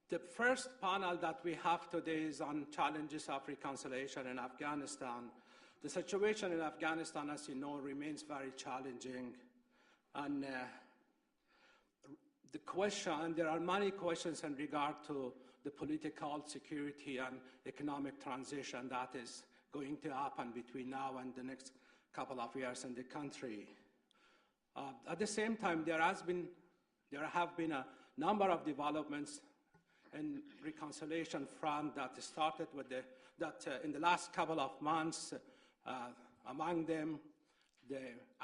The first panel that we have today is on challenges of reconciliation in Afghanistan. The situation in Afghanistan, as you know, remains very challenging. And there are many questions in regard to the political, security, and economic transition that is going to happen between now and the next couple of years in the country. At the same time, there have been a number of developments in reconciliation front that started with in the last couple of months. Among them, the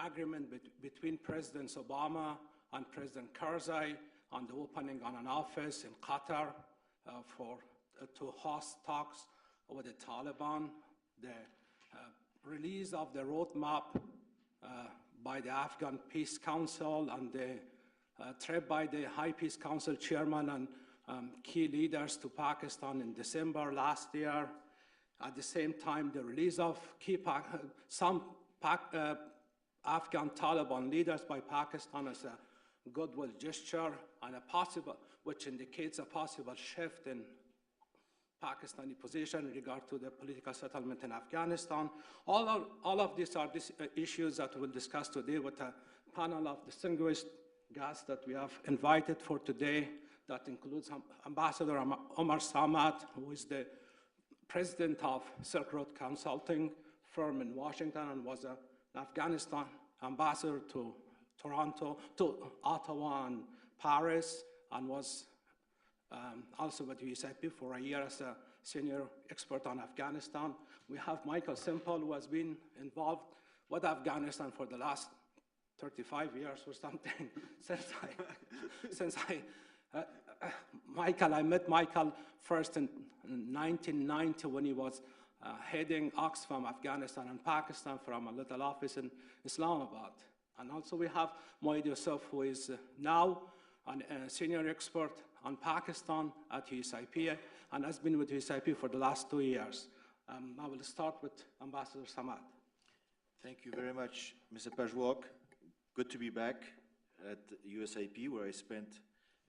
agreement between Presidents Obama and President Karzai on the opening on an office in Qatar to host talks with the Taliban, the release of the roadmap by the Afghan Peace Council, and the trip by the High Peace Council chairman and key leaders to Pakistan in December last year. At the same time, the release of some Afghan Taliban leaders by Pakistan as a goodwill gesture, and which indicates a possible shift in Pakistani position in regard to the political settlement in Afghanistan. All of these are issues that we'll discuss today with a panel of distinguished guests that we have invited for today. That includes Ambassador Omar Samad, who is the president of Silk Road Consulting firm in Washington and was an Afghanistan ambassador to Toronto, to Ottawa and Paris, and was also with USIP for a year as a senior expert on Afghanistan. We have Michael Simple, who has been involved with Afghanistan for the last 35 years or something. I met Michael first in 1990 when he was heading Oxfam, Afghanistan and Pakistan from a little office in Islamabad. And also we have Moed Yusuf, who is now a senior expert on Pakistan at USIP and has been with USIP for the last 2 years. I will start with Ambassador Samad. Thank you very much, Mr. Pajwok. Good to be back at USIP, where I spent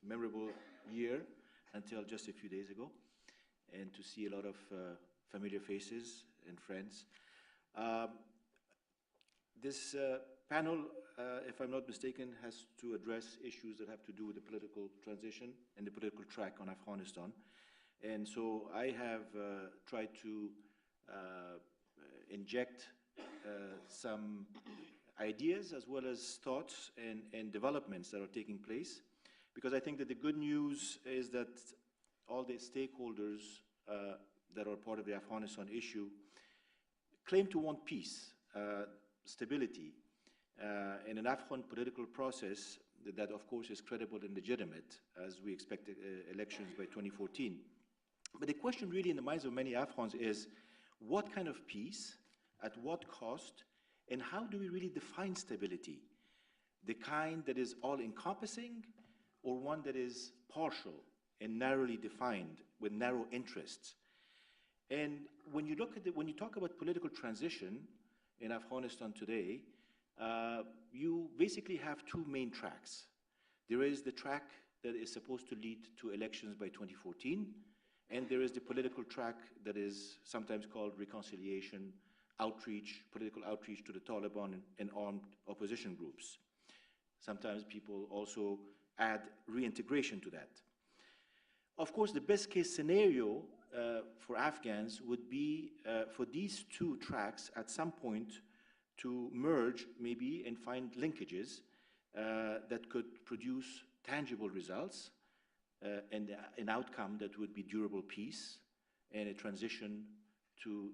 a memorable year until just a few days ago, and to see a lot of familiar faces and friends. This panel, if I'm not mistaken, has to address issues that have to do with the political transition and the political track on Afghanistan. And so I have tried to inject some ideas as well as thoughts and developments that are taking place, because I think that the good news is that all the stakeholders that are part of the Afghanistan issue claim to want peace, stability, in an Afghan political process that, of course, is credible and legitimate, as we expect elections by 2014. But the question really in the minds of many Afghans is, what kind of peace, at what cost, and how do we really define stability? The kind that is all-encompassing, or one that is partial and narrowly defined with narrow interests? And when you talk about political transition in Afghanistan today, you basically have two main tracks. There is the track that is supposed to lead to elections by 2014, and there is the political track that is sometimes called reconciliation, outreach, political outreach to the Taliban and armed opposition groups. Sometimes people also add reintegration to that. Of course, the best case scenario for Afghans would be for these two tracks at some point to merge maybe and find linkages that could produce tangible results and an outcome that would be durable peace and a transition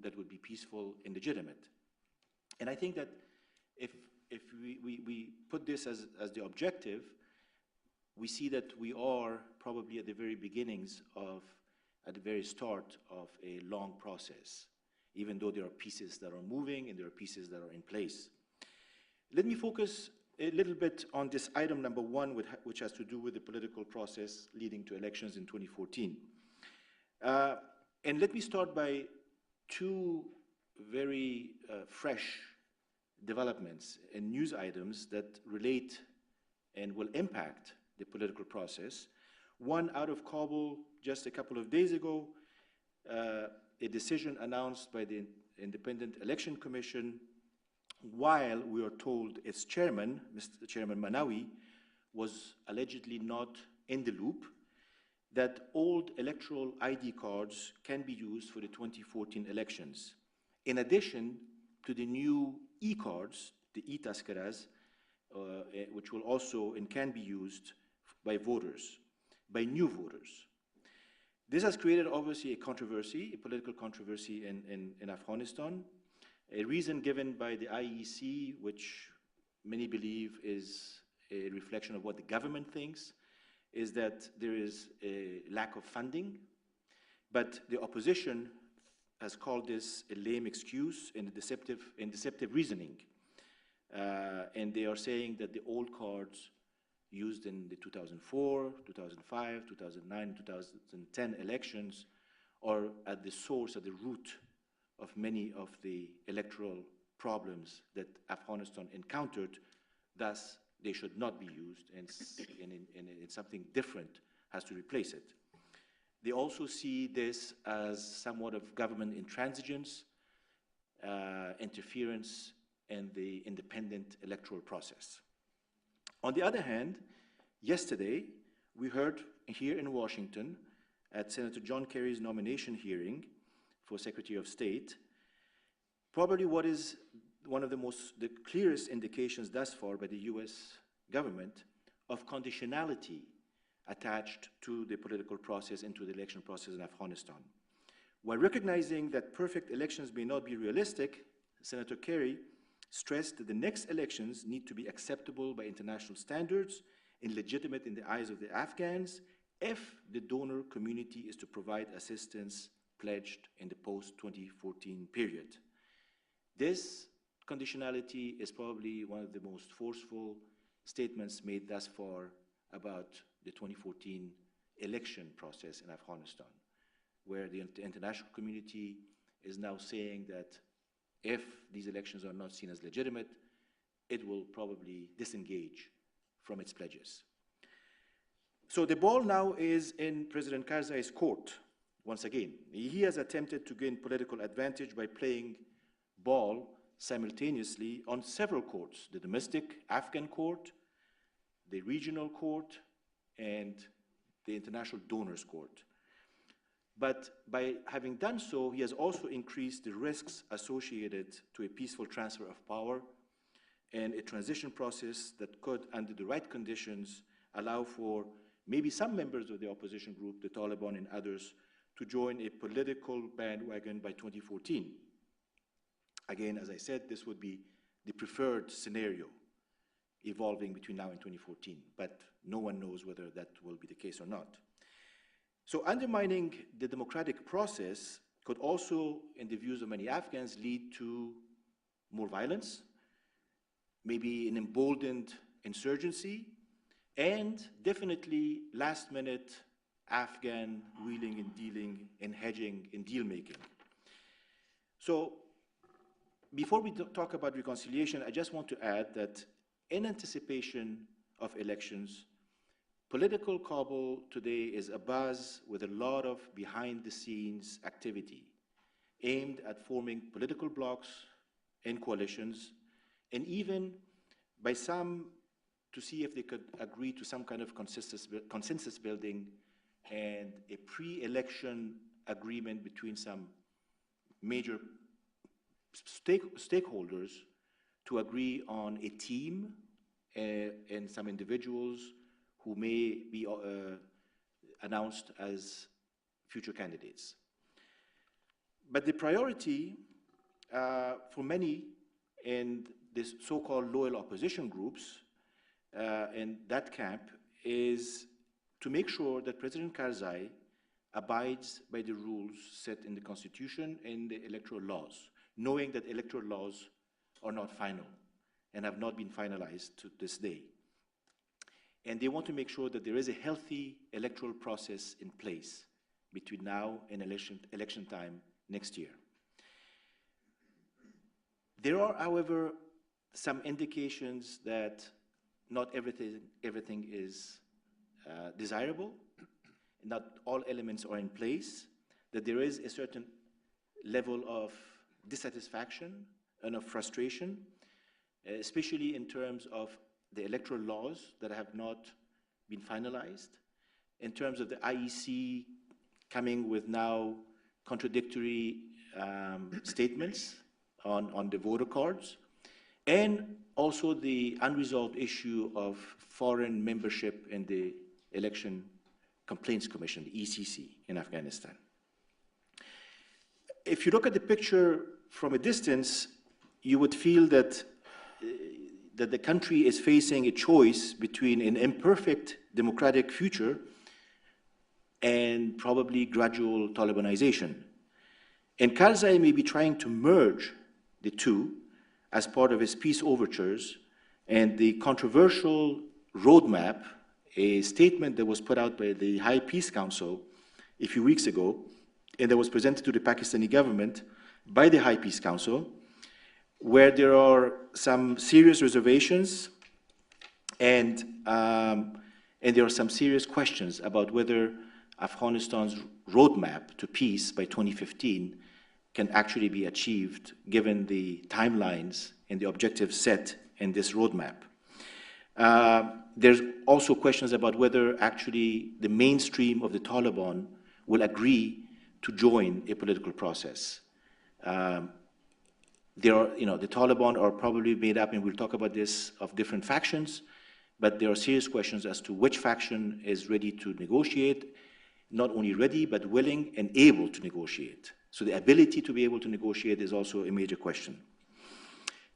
that would be peaceful and legitimate. And I think that if we put this as the objective, we see that we are probably at the very beginnings at the very start of a long process, even though there are pieces that are moving and there are pieces that are in place. Let me focus a little bit on this item number one, which has to do with the political process leading to elections in 2014. And let me start by two very fresh developments and news items that relate and will impact the political process. One out of Kabul just a couple of days ago, a decision announced by the Independent Election Commission, while we are told its chairman, Mr. Chairman Manawi, was allegedly not in the loop, that old electoral ID cards can be used for the 2014 elections, in addition to the new e-cards, the e-tazkeras, which will also and can be used by voters, by new voters. This has created obviously a controversy, a political controversy in Afghanistan. A reason given by the IEC, which many believe is a reflection of what the government thinks, is that there is a lack of funding, but the opposition has called this a lame excuse and deceptive reasoning. And they are saying that the old cards used in the 2004, 2005, 2009, 2010 elections are at the source, at the root of many of the electoral problems that Afghanistan encountered. Thus, they should not be used, and something different has to replace it. They also see this as somewhat of government intransigence, interference in the independent electoral process. On the other hand, yesterday, we heard here in Washington at Senator John Kerry's nomination hearing for Secretary of State, probably what is one of the clearest indications thus far by the US government of conditionality attached to the political process and to the election process in Afghanistan. While recognizing that perfect elections may not be realistic, Senator Kerry stressed that the next elections need to be acceptable by international standards and legitimate in the eyes of the Afghans if the donor community is to provide assistance pledged in the post-2014 period. This conditionality is probably one of the most forceful statements made thus far about the 2014 election process in Afghanistan, where the international community is now saying that if these elections are not seen as legitimate, it will probably disengage from its pledges. So the ball now is in President Karzai's court, once again. He has attempted to gain political advantage by playing ball simultaneously on several courts: the domestic Afghan court, the regional court, and the international donors court. But by having done so, he has also increased the risks associated to a peaceful transfer of power and a transition process that could, under the right conditions, allow for maybe some members of the opposition group, the Taliban and others, to join a political bandwagon by 2014. Again, as I said, this would be the preferred scenario evolving between now and 2014, but no one knows whether that will be the case or not. So undermining the democratic process could also, in the views of many Afghans, lead to more violence, maybe an emboldened insurgency, and definitely last-minute Afghan wheeling and dealing and hedging and deal-making. So before we talk about reconciliation, I just want to add that in anticipation of elections, political Kabul today is abuzz with a lot of behind-the-scenes activity aimed at forming political blocs and coalitions, and even by some to see if they could agree to some kind of consensus building and a pre-election agreement between some major stakeholders to agree on a team and some individuals who may be announced as future candidates. But the priority for many in this so-called loyal opposition groups in that camp is to make sure that President Karzai abides by the rules set in the Constitution and the electoral laws, knowing that electoral laws are not final and have not been finalized to this day. And they want to make sure that there is a healthy electoral process in place between now and election time next year. There are, however, some indications that not everything is desirable not all elements are in place, that there is a certain level of dissatisfaction and of frustration, especially in terms of the electoral laws that have not been finalized, in terms of the IEC coming with now contradictory statements on the voter cards, and also the unresolved issue of foreign membership in the Election Complaints Commission, the ECC, in Afghanistan. If you look at the picture from a distance, you would feel that the country is facing a choice between an imperfect democratic future and probably gradual Talibanization. And Karzai may be trying to merge the two as part of his peace overtures, and the controversial roadmap, a statement that was put out by the High Peace Council a few weeks ago, and that was presented to the Pakistani government by the High Peace Council, where there are some serious reservations and there are some serious questions about whether Afghanistan's roadmap to peace by 2015 can actually be achieved given the timelines and the objectives set in this roadmap. There's also questions about whether actually the mainstream of the Taliban will agree to join a political process. The Taliban are probably made up, and we'll talk about this, of different factions, but there are serious questions as to which faction is ready to negotiate, not only ready, but willing and able to negotiate. So the ability to be able to negotiate is also a major question.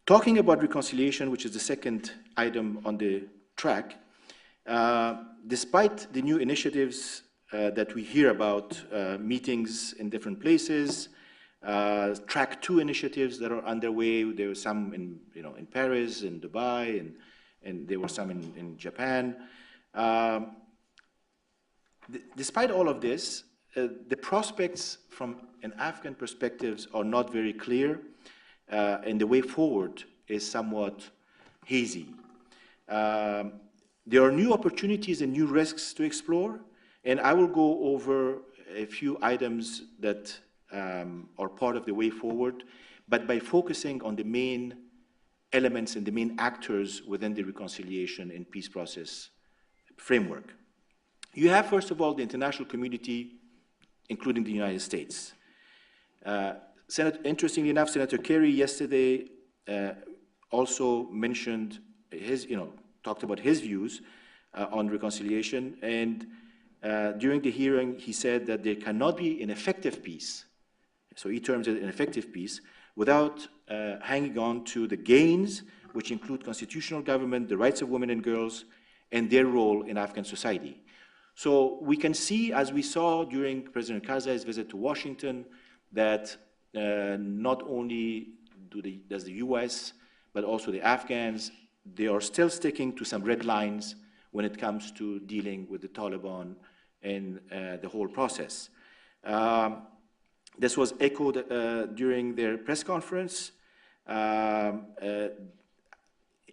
Talking about reconciliation, which is the second item on the track, despite the new initiatives that we hear about, meetings in different places, track 2 initiatives that are underway. There were some in Paris, in Dubai, and there were some in Japan. Despite all of this, the prospects from an Afghan perspective are not very clear, and the way forward is somewhat hazy. There are new opportunities and new risks to explore, and I will go over a few items that are part of the way forward, but by focusing on the main elements and the main actors within the reconciliation and peace process framework. You have, first of all, the international community, including the United States. Interestingly enough, Senator Kerry yesterday also mentioned talked about his views on reconciliation, and during the hearing, he said that there cannot be an effective peace, so he terms it an effective peace, without hanging on to the gains, which include constitutional government, the rights of women and girls, and their role in Afghan society. So we can see, as we saw during President Karzai's visit to Washington, that not only does the US, but also the Afghans, they are still sticking to some red lines when it comes to dealing with the Taliban and the whole process. This was echoed during their press conference,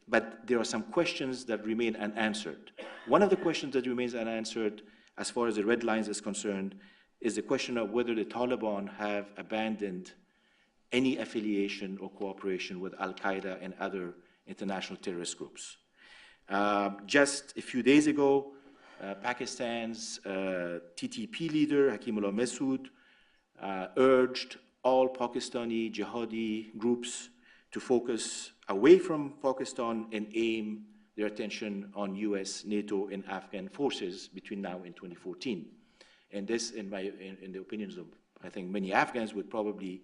but there are some questions that remain unanswered. One of the questions that remains unanswered, as far as the red lines is concerned, is the question of whether the Taliban have abandoned any affiliation or cooperation with Al-Qaeda and other international terrorist groups. Just a few days ago, Pakistan's TTP leader, Hakimullah Masood, urged all Pakistani jihadi groups to focus away from Pakistan and aim their attention on US, NATO, and Afghan forces between now and 2014. And this, in the opinions of, I think, many Afghans, would probably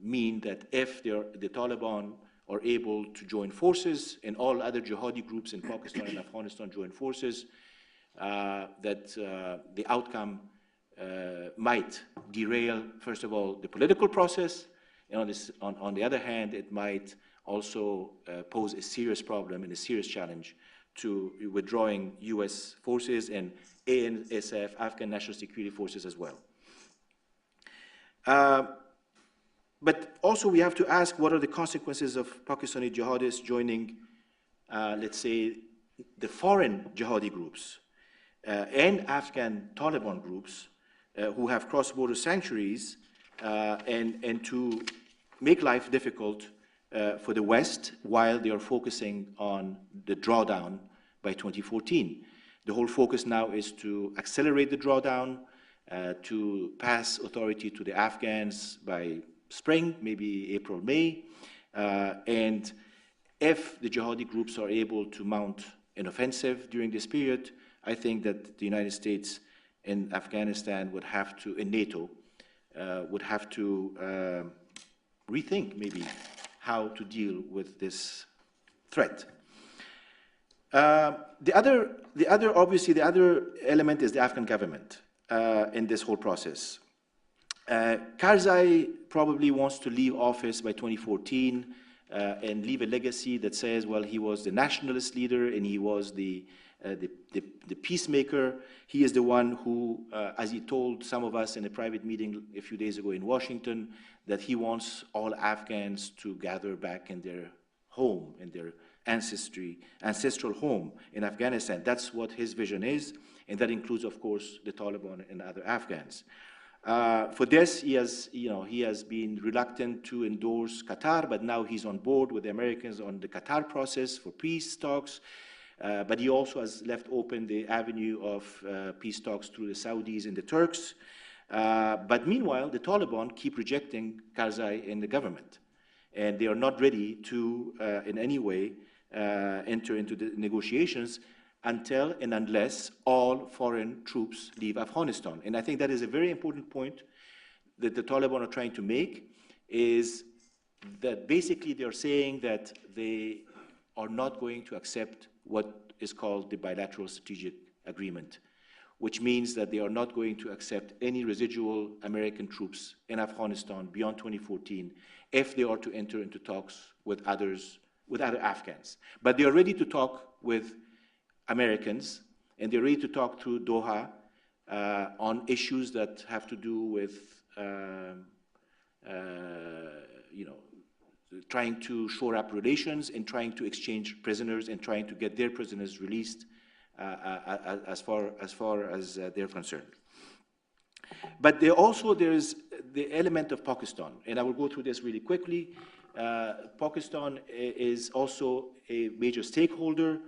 mean that if the Taliban are able to join forces and all other jihadi groups in Pakistan and Afghanistan join forces, that the outcome might derail, first of all, the political process, and on the other hand, it might also pose a serious problem and a serious challenge to withdrawing US forces and ANSF, Afghan National Security Forces, as well. But also we have to ask, what are the consequences of Pakistani jihadists joining, let's say, the foreign jihadi groups? and Afghan Taliban groups who have cross-border sanctuaries and to make life difficult for the West while they are focusing on the drawdown by 2014. The whole focus now is to accelerate the drawdown, to pass authority to the Afghans by spring, maybe April, May. And if the jihadi groups are able to mount an offensive during this period, I think that the United States and Afghanistan would have to, and NATO, would have to rethink maybe how to deal with this threat. The other element is the Afghan government in this whole process. Karzai probably wants to leave office by 2014 and leave a legacy that says, well, he was the nationalist leader and he was the peacemaker. He is the one who, as he told some of us in a private meeting a few days ago in Washington, that he wants all Afghans to gather back in their home, in their ancestral home in Afghanistan. That's what his vision is, and that includes, of course, the Taliban and other Afghans. For this, he has been reluctant to endorse Qatar, but now he's on board with the Americans on the Qatar process for peace talks. But he also has left open the avenue of peace talks through the Saudis and the Turks. But meanwhile, the Taliban keep rejecting Karzai and the government. And they are not ready to, in any way, enter into the negotiations until and unless all foreign troops leave Afghanistan. And I think that is a very important point that the Taliban are trying to make, is that basically they are saying that they are not going to accept what is called the bilateral strategic agreement, which means that they are not going to accept any residual American troops in Afghanistan beyond 2014 if they are to enter into talks with other Afghans. But they are ready to talk with Americans, and they're ready to talk through Doha on issues that have to do with trying to shore up relations and trying to exchange prisoners and trying to get their prisoners released as far as they're concerned. But there is the element of Pakistan, and I will go through this really quickly. Pakistan is also a major stakeholder.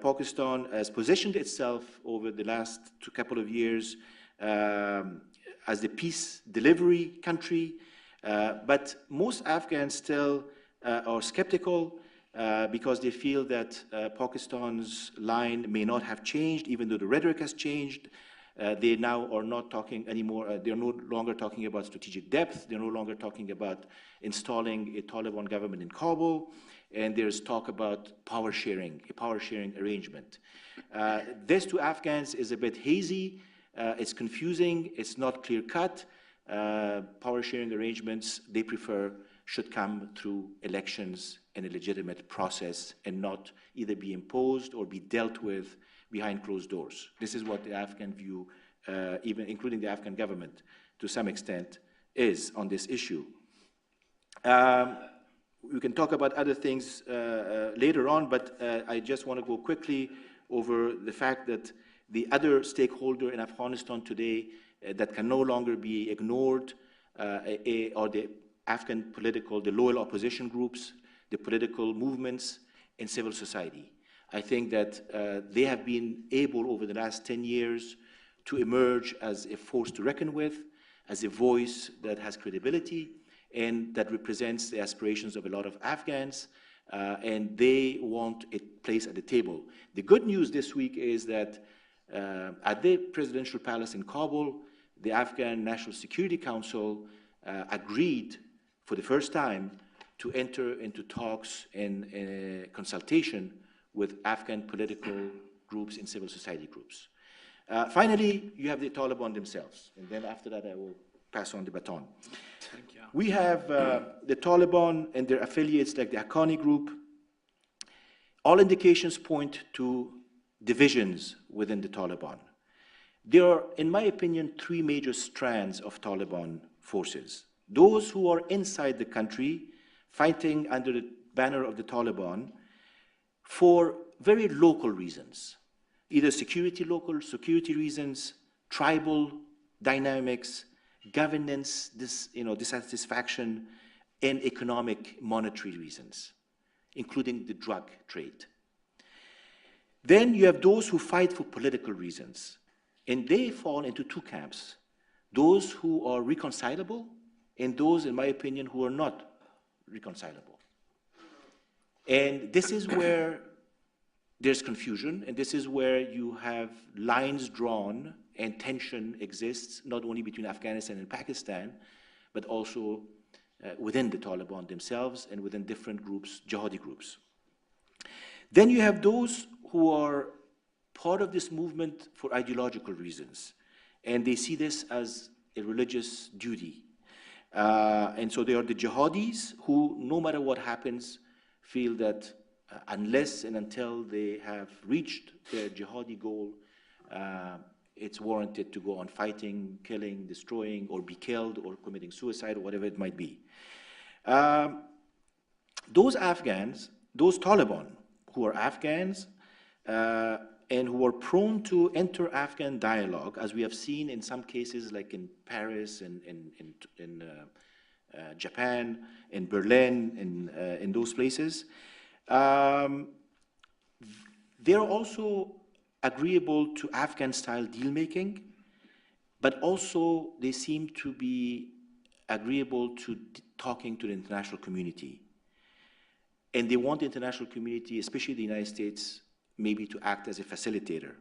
Pakistan has positioned itself over the last couple of years as the peace delivery country, but most Afghans still are skeptical because they feel that Pakistan's line may not have changed, even though the rhetoric has changed. They now are not talking anymore, they're no longer talking about strategic depth, they're no longer talking about installing a Taliban government in Kabul, and there's talk about power sharing, a power sharing arrangement. This to Afghans is a bit hazy, it's confusing, it's not clear cut. Power sharing arrangements, they prefer, should come through elections in a legitimate process and not either be imposed or be dealt with behind closed doors. This is what the Afghan view, even including the Afghan government to some extent, is on this issue. We can talk about other things later on, but I just want to go quickly over the fact that the other stakeholder in Afghanistan today that can no longer be ignored are the Afghan the loyal opposition groups, the political movements, and civil society. I think that they have been able over the last 10 years to emerge as a force to reckon with, as a voice that has credibility and that represents the aspirations of a lot of Afghans, and they want a place at the table. The good news this week is that at the presidential palace in Kabul, the Afghan National Security Council agreed for the first time to enter into talks and consultation with Afghan political groups and civil society groups. Finally, you have the Taliban themselves, and then after that I will pass on the baton. Thank you. We have the Taliban and their affiliates like the Haqqani group. All indications point to divisions within the Taliban. There are, in my opinion, three major strands of Taliban forces. Those who are inside the country fighting under the banner of the Taliban for very local reasons. either local security reasons, tribal dynamics, governance, dissatisfaction, and economic monetary reasons, including the drug trade. Then you have those who fight for political reasons, and they fall into two camps: those who are reconcilable and those, in my opinion, who are not reconcilable. And this is where there's confusion, and this is where you have lines drawn and tension exists, not only between Afghanistan and Pakistan, but also within the Taliban themselves and within different groups, jihadi groups. Then you have those who are part of this movement for ideological reasons, and they see this as a religious duty. And so they are the jihadis who, no matter what happens, feel that unless and until they have reached their jihadi goal, it's warranted to go on fighting, killing, destroying, or be killed, or committing suicide, or whatever it might be. Those Afghans, those Taliban who are Afghans and who are prone to enter Afghan dialogue, as we have seen in some cases like in Paris and in Japan, in Berlin, in those places, they're also agreeable to Afghan-style deal-making, but also they seem to be agreeable to talking to the international community. And they want the international community, especially the United States, maybe to act as a facilitator,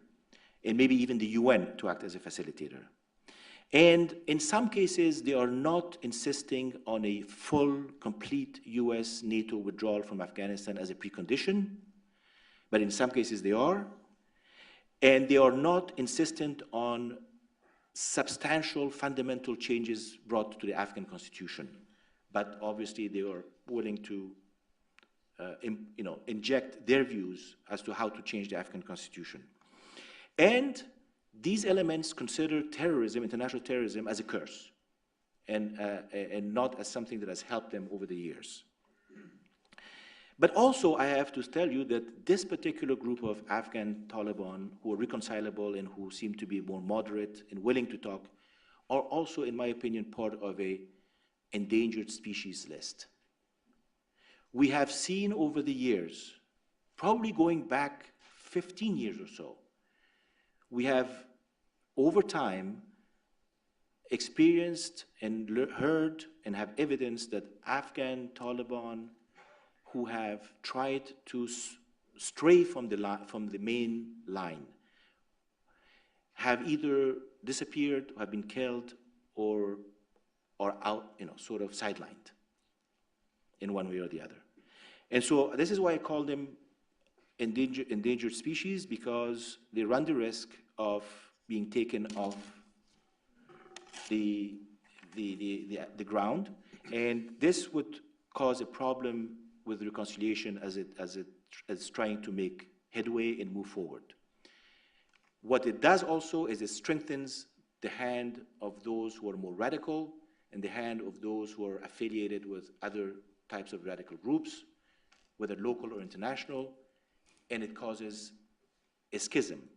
and maybe even the UN to act as a facilitator. And in some cases, they are not insisting on a full, complete US NATO withdrawal from Afghanistan as a precondition, but in some cases they are. And they are not insistent on substantial, fundamental changes brought to the Afghan constitution. But obviously they are willing to inject their views as to how to change the Afghan constitution. And these elements consider terrorism, international terrorism, as a curse, and not as something that has helped them over the years. But also, I have to tell you that this particular group of Afghan Taliban who are reconcilable and who seem to be more moderate and willing to talk are also, in my opinion, part of an endangered species list. We have seen over the years, probably going back 15 years or so, we have, over time, experienced and heard and have evidence that Afghan Taliban who have tried to stray from the main line have either disappeared, or have been killed, or are out, sort of sidelined in one way or the other. And so this is why I call them endangered species, because they run the risk of being taken off the ground, and this would cause a problem with reconciliation as it's trying to make headway and move forward. What it does also is it strengthens the hand of those who are more radical and the hand of those who are affiliated with other types of radical groups, whether local or international, and it causes a schism.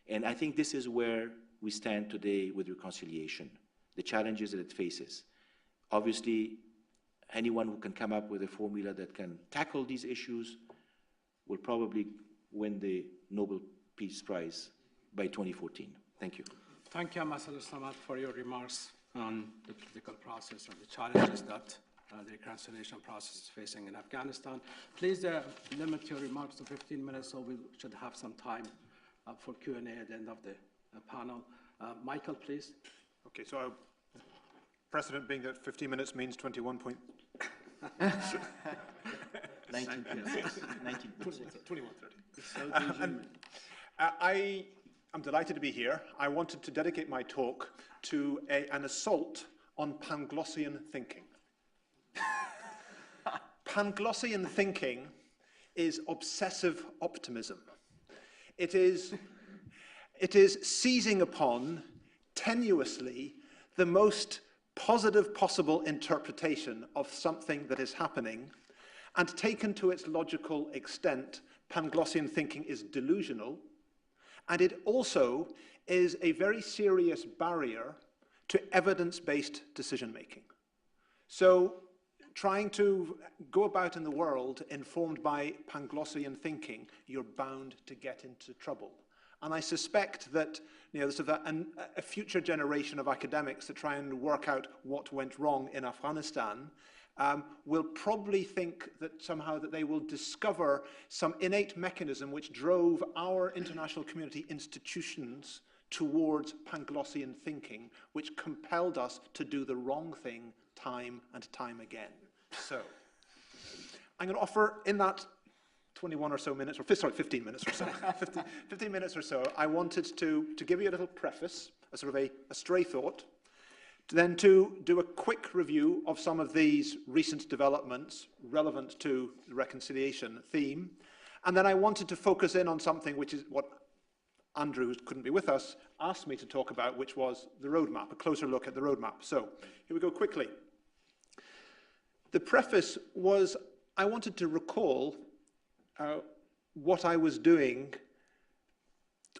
And I think this is where we stand today with reconciliation, the challenges that it faces. Obviously, anyone who can come up with a formula that can tackle these issues will probably win the Nobel Peace Prize by 2014. Thank you. Thank you, Ambassador Samad, for your remarks on the political process and the challenges that the reconciliation process is facing in Afghanistan. Please limit your remarks to 15 minutes, so we should have some time for Q&A at the end of the panel. Michael, please. Okay, so precedent being that 15 minutes means 21 point... 19 minutes. 21:30. I am delighted to be here. I wanted to dedicate my talk to an assault on Panglossian thinking. Panglossian thinking is obsessive optimism. It is seizing upon, tenuously, the most positive possible interpretation of something that is happening, and taken to its logical extent, Panglossian thinking is delusional, And it also is a very serious barrier to evidence-based decision-making. So trying to go about in the world informed by Panglossian thinking, you're bound to get into trouble. And I suspect that a future generation of academics that try and work out what went wrong in Afghanistan will probably think that somehow that they will discover some innate mechanism which drove our international community institutions towards Panglossian thinking, which compelled us to do the wrong thing time and time again. So I'm going to offer in that 21 or so minutes, or sorry, 15 minutes or so, 15 minutes or so, I wanted to give you a little preface, a sort of a stray thought, then to do a quick review of some of these recent developments relevant to the reconciliation theme, and then I wanted to focus in on something which is what Andrew, who couldn't be with us, asked me to talk about, which was the roadmap, a closer look at the roadmap. So here we go quickly. The preface was I wanted to recall what I was doing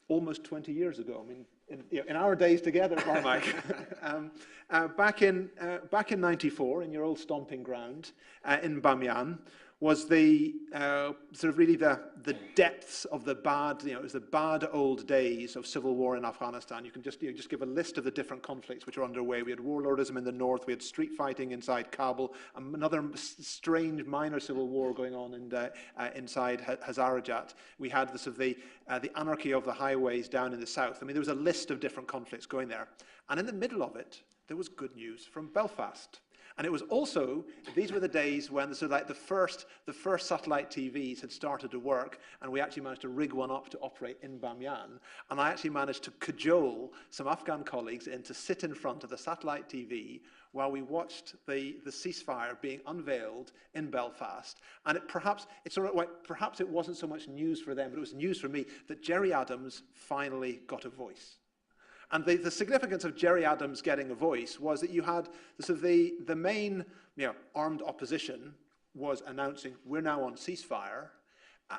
almost 20 years ago. I mean, in our days together, Cormac, back in '94, in your old stomping ground in Bamyan, was the sort of really the depths of the bad, it was the bad old days of civil war in Afghanistan. You can just give a list of the different conflicts which are underway. We had warlordism in the north, we had street fighting inside Kabul, another strange minor civil war going on inside Hazarajat. We had the anarchy of the highways down in the south. I mean, there was a list of different conflicts going there. And in the middle of it, there was good news from Belfast. And it was also, these were the days when the first satellite TVs had started to work, and we actually managed to rig one up to operate in Bamyan. And I actually managed to cajole some Afghan colleagues in to sit in front of the satellite TV while we watched the ceasefire being unveiled in Belfast. And perhaps it wasn't so much news for them, but it was news for me that Gerry Adams finally got a voice. And the significance of Gerry Adams getting a voice was that you had the main armed opposition was announcing we're now on ceasefire,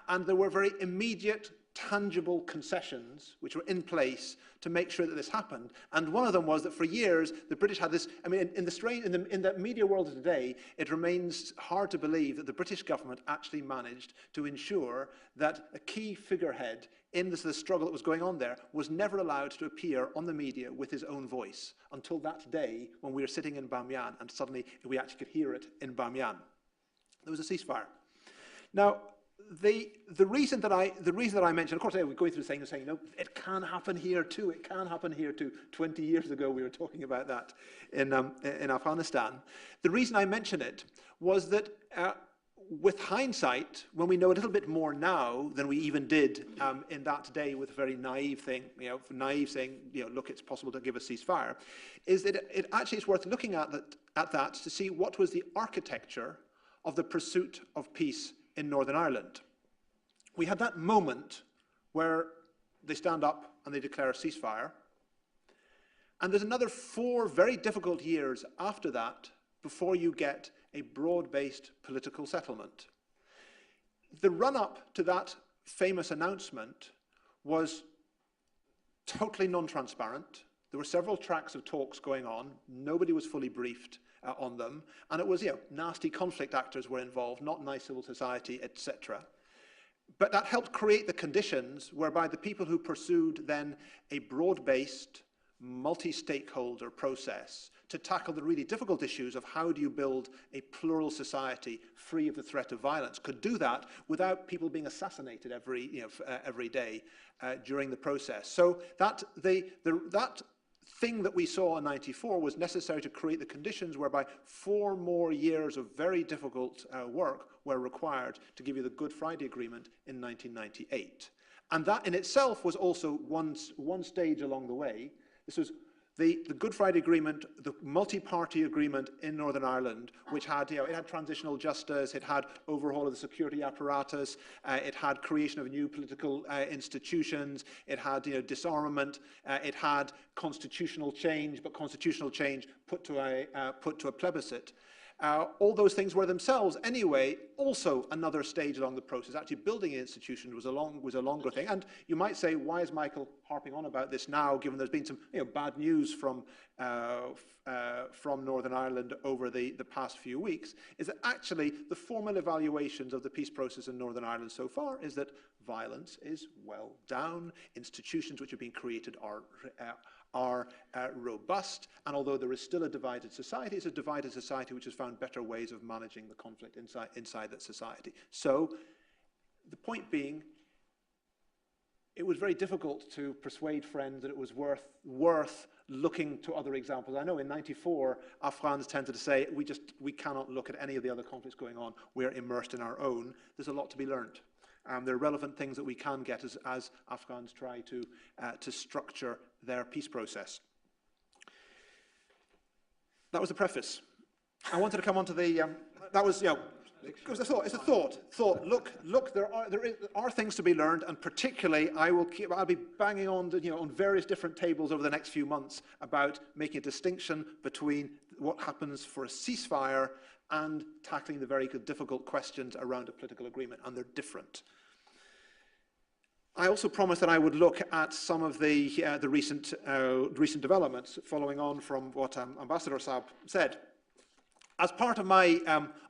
and there were very immediate, tangible concessions which were in place to make sure that this happened. And one of them was that for years the British had this. I mean, in the media world of today, it remains hard to believe that the British government actually managed to ensure that a key figurehead in the struggle that was going on there was never allowed to appear on the media with his own voice until that day when we were sitting in Bamyan and suddenly we actually could hear it in Bamyan. There was a ceasefire. Now, the reason that I mentioned, of course, we're going through saying, it can happen here too. It can happen here too. 20 years ago, we were talking about that in Afghanistan. The reason I mention it was that with hindsight, when we know a little bit more now than we even did in that day with a very naive thing, saying, look, it's possible to give a ceasefire, is that it actually is worth looking at that to see what was the architecture of the pursuit of peace in Northern Ireland. We had that moment where they stand up and they declare a ceasefire. And there's another 4 very difficult years after that before you get a broad-based political settlement. The run-up to that famous announcement was totally non-transparent. There were several tracks of talks going on. Nobody was fully briefed on them. And it was, nasty conflict actors were involved, not nice civil society, etc. But that helped create the conditions whereby the people who pursued then a broad-based, multi-stakeholder process to tackle the really difficult issues of how do you build a plural society free of the threat of violence could do that without people being assassinated every day during the process. So that thing that we saw in '94 was necessary to create the conditions whereby 4 more years of very difficult work were required to give you the Good Friday Agreement in 1998. And that in itself was also one stage along the way. This was the Good Friday Agreement, the multi-party agreement in Northern Ireland, which had, it had transitional justice, it had overhaul of the security apparatus, it had creation of new political institutions, it had, disarmament, it had constitutional change, but constitutional change put to a plebiscite. All those things were themselves, anyway, also another stage along the process. Actually, building an institution was a longer thing. And you might say, why is Michael harping on about this now, given there's been some bad news from Northern Ireland over the past few weeks? Is that actually the formal evaluations of the peace process in Northern Ireland so far is that violence is well down. Institutions which have been created are robust, and although there is still a divided society, it's a divided society which has found better ways of managing the conflict inside that society. So the point being, it was very difficult to persuade friends that it was worth looking to other examples. I know in '94, Afghans tended to say, we cannot look at any of the other conflicts going on. We're immersed in our own. There's a lot to be learned. There are relevant things that we can get as Afghans try to structure their peace process. That was the preface. I wanted to come on to the, that was, it was a thought. It's a thought. Look. There are things to be learned, and particularly, I'll be banging on, on various different tables over the next few months about making a distinction between what happens for a ceasefire and tackling the very difficult questions around a political agreement, and they're different. I also promised that I would look at some of the recent developments, following on from what Ambassador Saab said. As part of my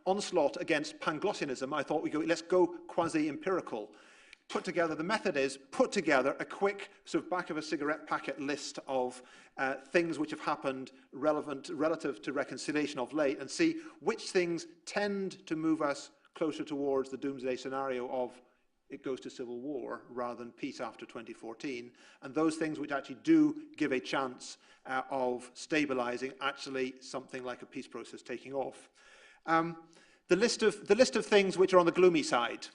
onslaught against Panglossianism, I thought let's go quasi-empirical. The method is put together a quick sort of back of a cigarette packet list of things which have happened relative to reconciliation of late, and see which things tend to move us closer towards the doomsday scenario of it goes to civil war rather than peace after 2014, and those things which actually do give a chance of stabilizing actually something like a peace process taking off. The list of things which are on the gloomy side.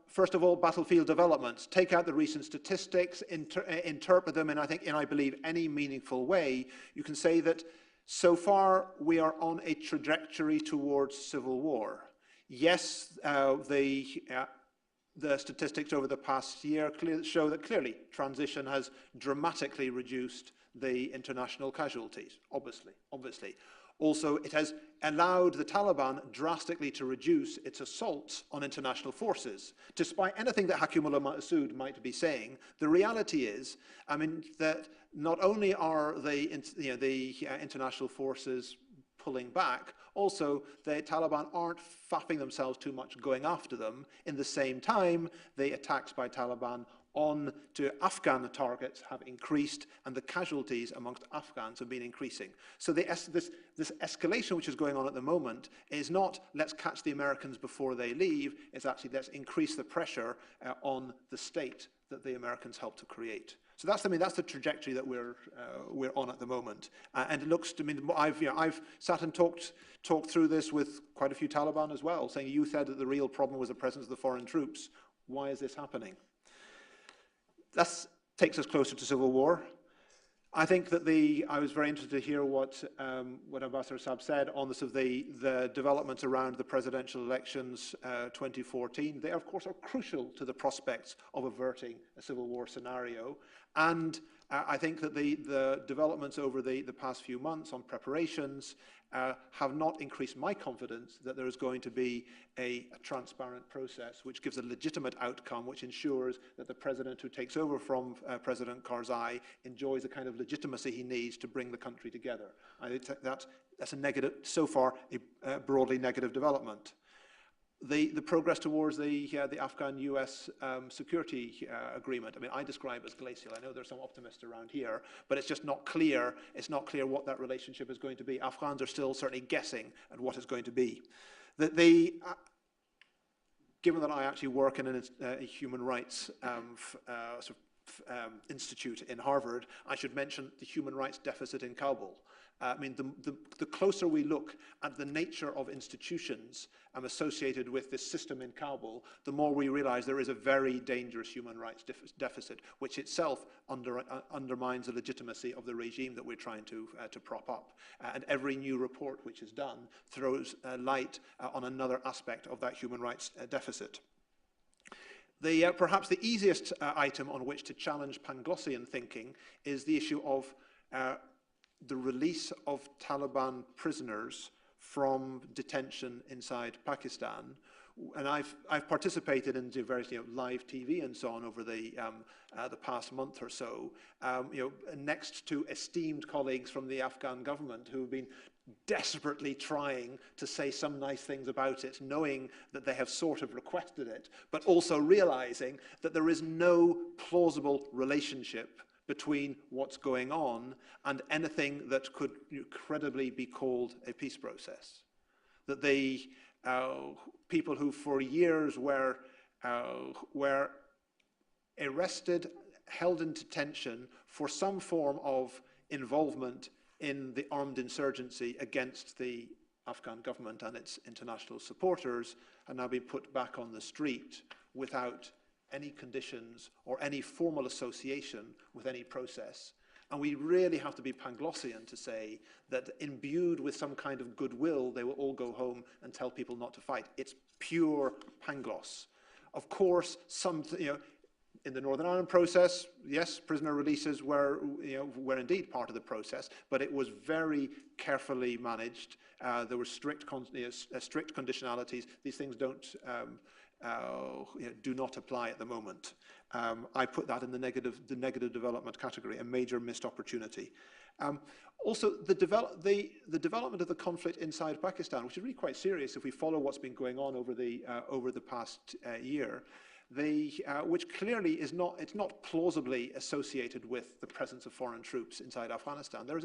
First of all, battlefield developments. Take out the recent statistics, interpret them in, I believe, any meaningful way. You can say that so far we are on a trajectory towards civil war. Yes, the statistics over the past year show that clearly transition has dramatically reduced the international casualties, obviously. Also, it has allowed the Taliban drastically to reduce its assaults on international forces. Despite anything that Hakim Masood might be saying, the reality is, that not only are the international forces pulling back, also the Taliban aren't faffing themselves too much going after them. In the same time, the attacks by Taliban on to Afghan targets have increased, and the casualties amongst Afghans have been increasing. So this escalation which is going on at the moment is not let's catch the Americans before they leave, it's actually let's increase the pressure on the state that the Americans helped to create. So that's the trajectory that we're on at the moment, and it looks to me. I've sat and talked through this with quite a few Taliban as well, saying you said that the real problem was the presence of the foreign troops. Why is this happening? That takes us closer to civil war. I think that I was very interested to hear what Ambassador Saab said on the developments around the presidential elections 2014. They, of course, are crucial to the prospects of averting a civil war scenario. And I think that the developments over the past few months on preparations have not increased my confidence that there is going to be a transparent process which gives a legitimate outcome, which ensures that the president who takes over from President Karzai enjoys the kind of legitimacy he needs to bring the country together. I think that's a negative, so far, a broadly negative development. The progress towards the Afghan-US security agreement, I describe as glacial. I know there's some optimists around here, but it's just not clear. It's not clear what that relationship is going to be. Afghans are still certainly guessing at what it's going to be. Given that I actually work in a human rights institute in Harvard, I should mention the human rights deficit in Kabul. The closer we look at the nature of institutions associated with this system in Kabul, the more we realize there is a very dangerous human rights deficit, which itself undermines the legitimacy of the regime that we're trying to prop up. And every new report which is done throws light on another aspect of that human rights deficit. Perhaps the easiest item on which to challenge Panglossian thinking is the issue of the release of Taliban prisoners from detention inside Pakistan. And I've participated in various live TV and so on over the past month or so, next to esteemed colleagues from the Afghan government who have been desperately trying to say some nice things about it, knowing that they have sort of requested it, but also realizing that there is no plausible relationship between what's going on and anything that could credibly be called a peace process. That the people who for years were arrested, held in detention for some form of involvement in the armed insurgency against the Afghan government and its international supporters are now being put back on the street without any conditions or any formal association with any process. And we really have to be Panglossian to say that imbued with some kind of goodwill, they will all go home and tell people not to fight. It's pure Pangloss. Of course, in the Northern Ireland process, yes, prisoner releases were indeed part of the process, but it was very carefully managed. There were strict conditionalities. These things do not apply at the moment. I put that in the negative development category, a major missed opportunity. Also, the development of the conflict inside Pakistan, which is really quite serious if we follow what's been going on over the past year, which clearly is not plausibly associated with the presence of foreign troops inside Afghanistan. There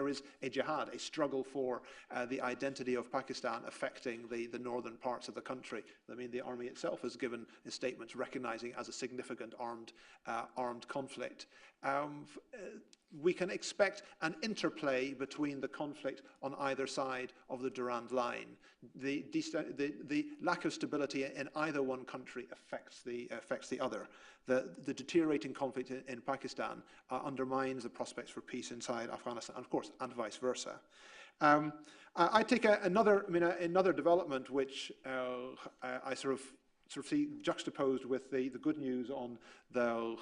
is a jihad, a struggle for the identity of Pakistan affecting the northern parts of the country. I mean, the army itself has given a statement recognizing as a significant armed conflict. We can expect an interplay between the conflict on either side of the Durand Line. The lack of stability in either one country affects the other. The deteriorating conflict in Pakistan undermines the prospects for peace inside Afghanistan, and of course, and vice versa. I take another development which I sort of see juxtaposed with the good news on the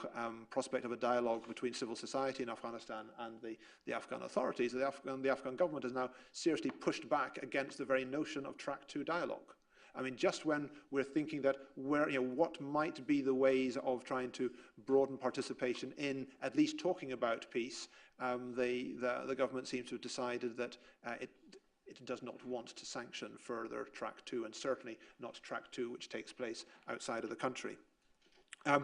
prospect of a dialogue between civil society in Afghanistan and the Afghan authorities. The Afghan government has now seriously pushed back against the very notion of track 2 dialogue. I mean, just when we're thinking that what might be the ways of trying to broaden participation in at least talking about peace, the government seems to have decided that it does not want to sanction further track 2, and certainly not track 2 which takes place outside of the country. I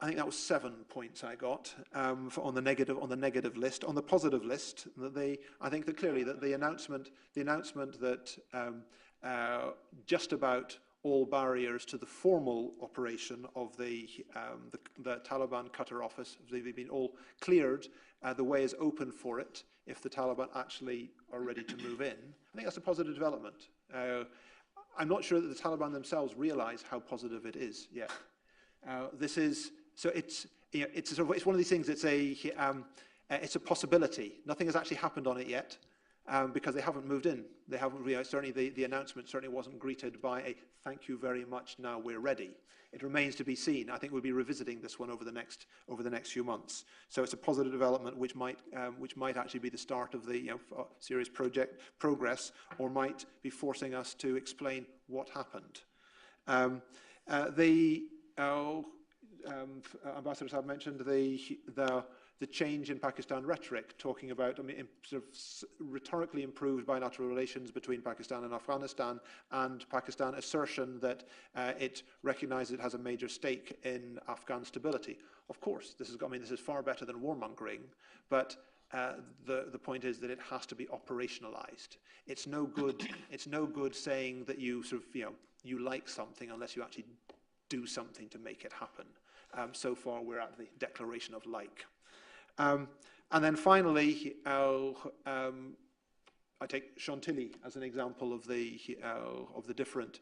think that was 7 points I got on the negative list. On the positive list, I think that clearly that the announcement that just about all barriers to the formal operation of the Taliban Qatar office, they've been all cleared. The way is open for it if the Taliban actually are ready to move in. I think that's a positive development. I'm not sure that the Taliban themselves realize how positive it is yet. It's one of these things. It's a possibility. Nothing has actually happened on it yet. Because they haven't moved in. They haven't certainly the announcement certainly wasn't greeted by a thank you very much, now we're ready. It remains to be seen. I think we'll be revisiting this one over the next few months. So it's a positive development which might actually be the start of the serious progress, or might be forcing us to explain what happened. Ambassadors have mentioned the change in Pakistan rhetoric, talking about sort of rhetorically improved bilateral relations between Pakistan and Afghanistan, and Pakistan assertion that it recognizes it has a major stake in Afghan stability. Of course, this is far better than warmongering, but the point is that it has to be operationalized. It's no good saying that you sort of you like something unless you actually do something to make it happen. So far, we're at the declaration of like. And then finally, I take Chantilly as an example of the different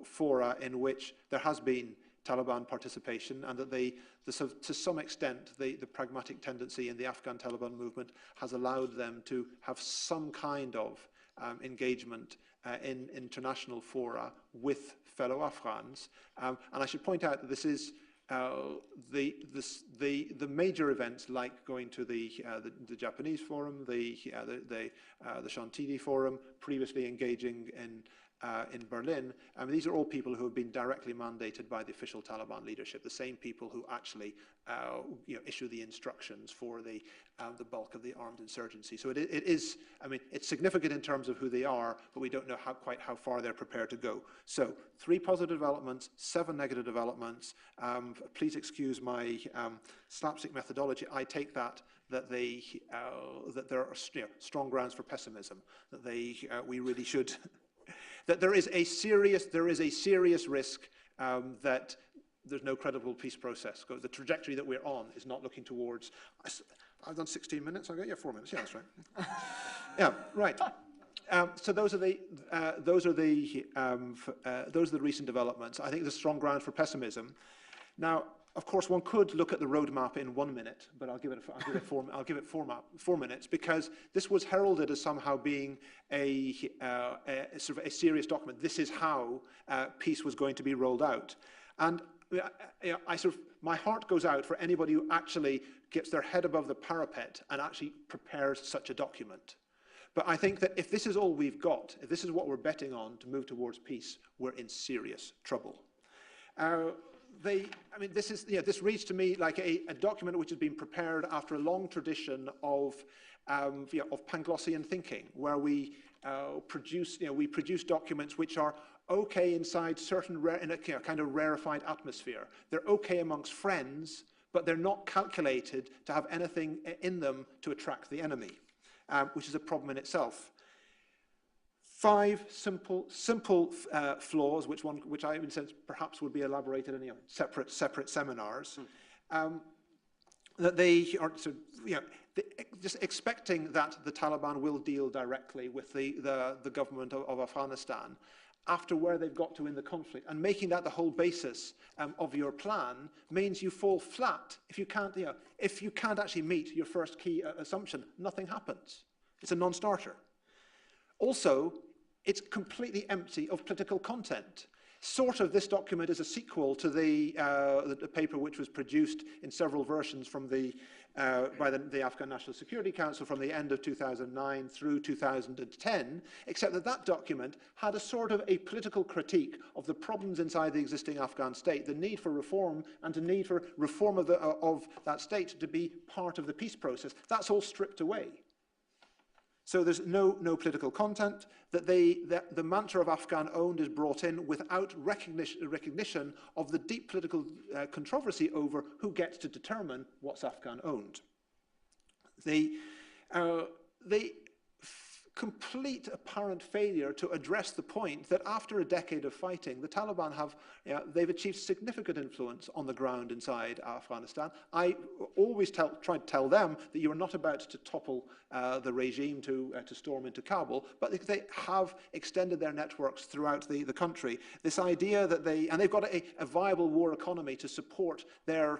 fora in which there has been Taliban participation, and that to some extent the pragmatic tendency in the Afghan Taliban movement has allowed them to have some kind of engagement in international fora with fellow Afghans. And I should point out that this is the major events like going to the Japanese forum, the Chantilly forum, previously engaging in Berlin, I mean, these are all people who have been directly mandated by the official Taliban leadership, the same people who actually issue the instructions for the bulk of the armed insurgency. So it is, I mean, it's significant in terms of who they are, but we don't know quite how far they're prepared to go. So 3 positive developments, 7 negative developments. Please excuse my slapstick methodology. I take that there are strong grounds for pessimism, that we really should. That there is a serious risk that there's no credible peace process. The trajectory that we're on is not looking towards. I've done 16 minutes. I've got 4 minutes. Yeah, that's right. Yeah, right. So those are the recent developments. I think there's strong ground for pessimism. Now, of course, one could look at the roadmap in 1 minute, but I'll give it 4 minutes, because this was heralded as somehow being a sort of a serious document. This is how peace was going to be rolled out, and my heart goes out for anybody who actually gets their head above the parapet and actually prepares such a document. But I think that if this is all we've got, if this is what we're betting on to move towards peace, we're in serious trouble. This reads to me like a document which has been prepared after a long tradition of Panglossian thinking, where we produce documents which are okay inside in a kind of rarefied atmosphere. They're okay amongst friends, but they're not calculated to have anything in them to attract the enemy, which is a problem in itself. 5 simple flaws, which I in sense perhaps would be elaborated in separate seminars, that they are just expecting that the Taliban will deal directly with the government of Afghanistan after where they've got to in the conflict, and making that the whole basis of your plan means you fall flat if you can't actually meet your first key assumption. Nothing happens. It's a non-starter. Also, it's completely empty of political content. Sort of, this document is a sequel to the paper which was produced in several versions from by the Afghan National Security Council from the end of 2009 through 2010, except that document had a sort of a political critique of the problems inside the existing Afghan state, the need for reform, and the need for reform of that state to be part of the peace process. That's all stripped away. So there's no political content, that the mantra of Afghan-owned is brought in without recognition of the deep political controversy over who gets to determine what's Afghan-owned. The complete apparent failure to address the point that after a decade of fighting, the Taliban they've achieved significant influence on the ground inside Afghanistan. I always try to tell them that you are not about to topple the regime to storm into Kabul, but they have extended their networks throughout the country. This idea that they've got a viable war economy to support their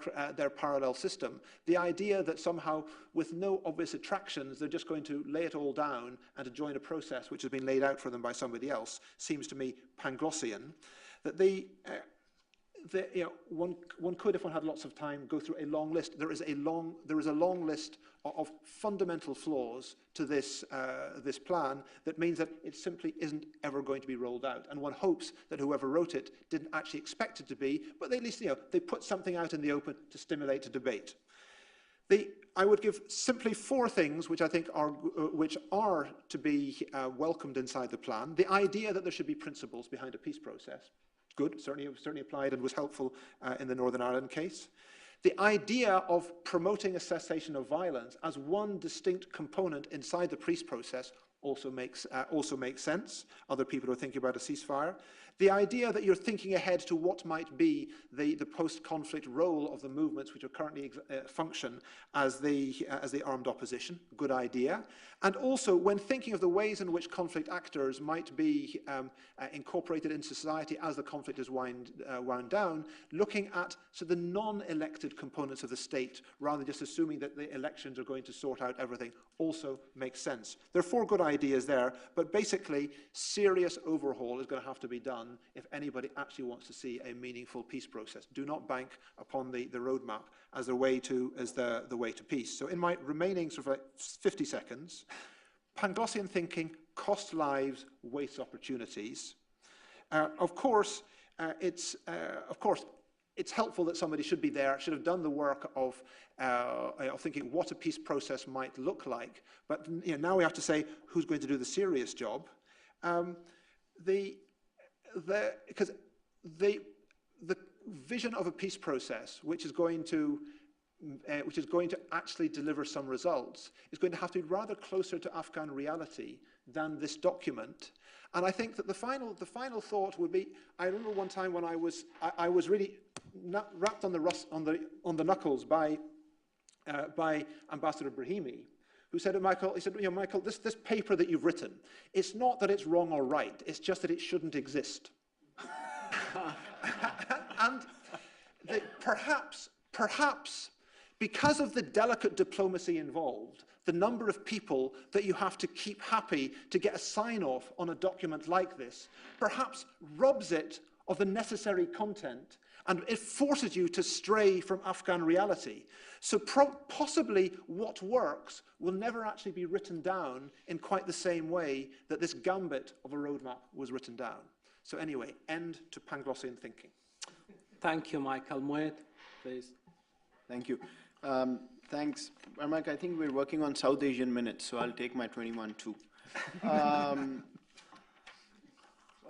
parallel system. The idea that somehow with no obvious attractions, they're just going to lay it all down and to join a process which has been laid out for them by somebody else seems to me Panglossian. That one could, if one had lots of time, go through a long list. There is a long list of fundamental flaws to this plan that means that it simply isn't ever going to be rolled out. And one hopes that whoever wrote it didn't actually expect it to be, but at least they put something out in the open to stimulate a debate. I would give simply 4 things which I think are to be welcomed inside the plan. The idea that there should be principles behind a peace process. Good, certainly applied and was helpful in the Northern Ireland case. The idea of promoting a cessation of violence as one distinct component inside the peace process also makes sense. Other people are thinking about a ceasefire. The idea that you're thinking ahead to what might be the post-conflict role of the movements which are currently function as the armed opposition, good idea. And also, when thinking of the ways in which conflict actors might be incorporated in society as the conflict is wound down, looking at the non-elected components of the state, rather than just assuming that the elections are going to sort out everything, also makes sense. There are 4 good ideas there, but basically, serious overhaul is going to have to be done if anybody actually wants to see a meaningful peace process. Do not bank upon the roadmap as the way to peace. So in my remaining sort of like 50 seconds, Panglossian thinking, cost lives, wastes opportunities. Of course, it's helpful that somebody should be there, should have done the work of thinking what a peace process might look like. But now we have to say who's going to do the serious job. Because the vision of a peace process, which is going to actually deliver some results, is going to have to be rather closer to Afghan reality than this document. And I think that the final thought would be, I remember one time when I was really wrapped on the knuckles by Ambassador Brahimi, who said to Michael, Michael, this paper that you've written, it's not that it's wrong or right, it's just that it shouldn't exist. And perhaps, because of the delicate diplomacy involved, the number of people that you have to keep happy to get a sign-off on a document like this, perhaps robs it of the necessary content, and it forces you to stray from Afghan reality. So possibly what works will never actually be written down in quite the same way that this gambit of a roadmap was written down. So anyway, end to Panglossian thinking. Thank you, Michael. Moet, please. Thank you. Thanks. Mike, I think we're working on South Asian minutes, so I'll take my 21 too.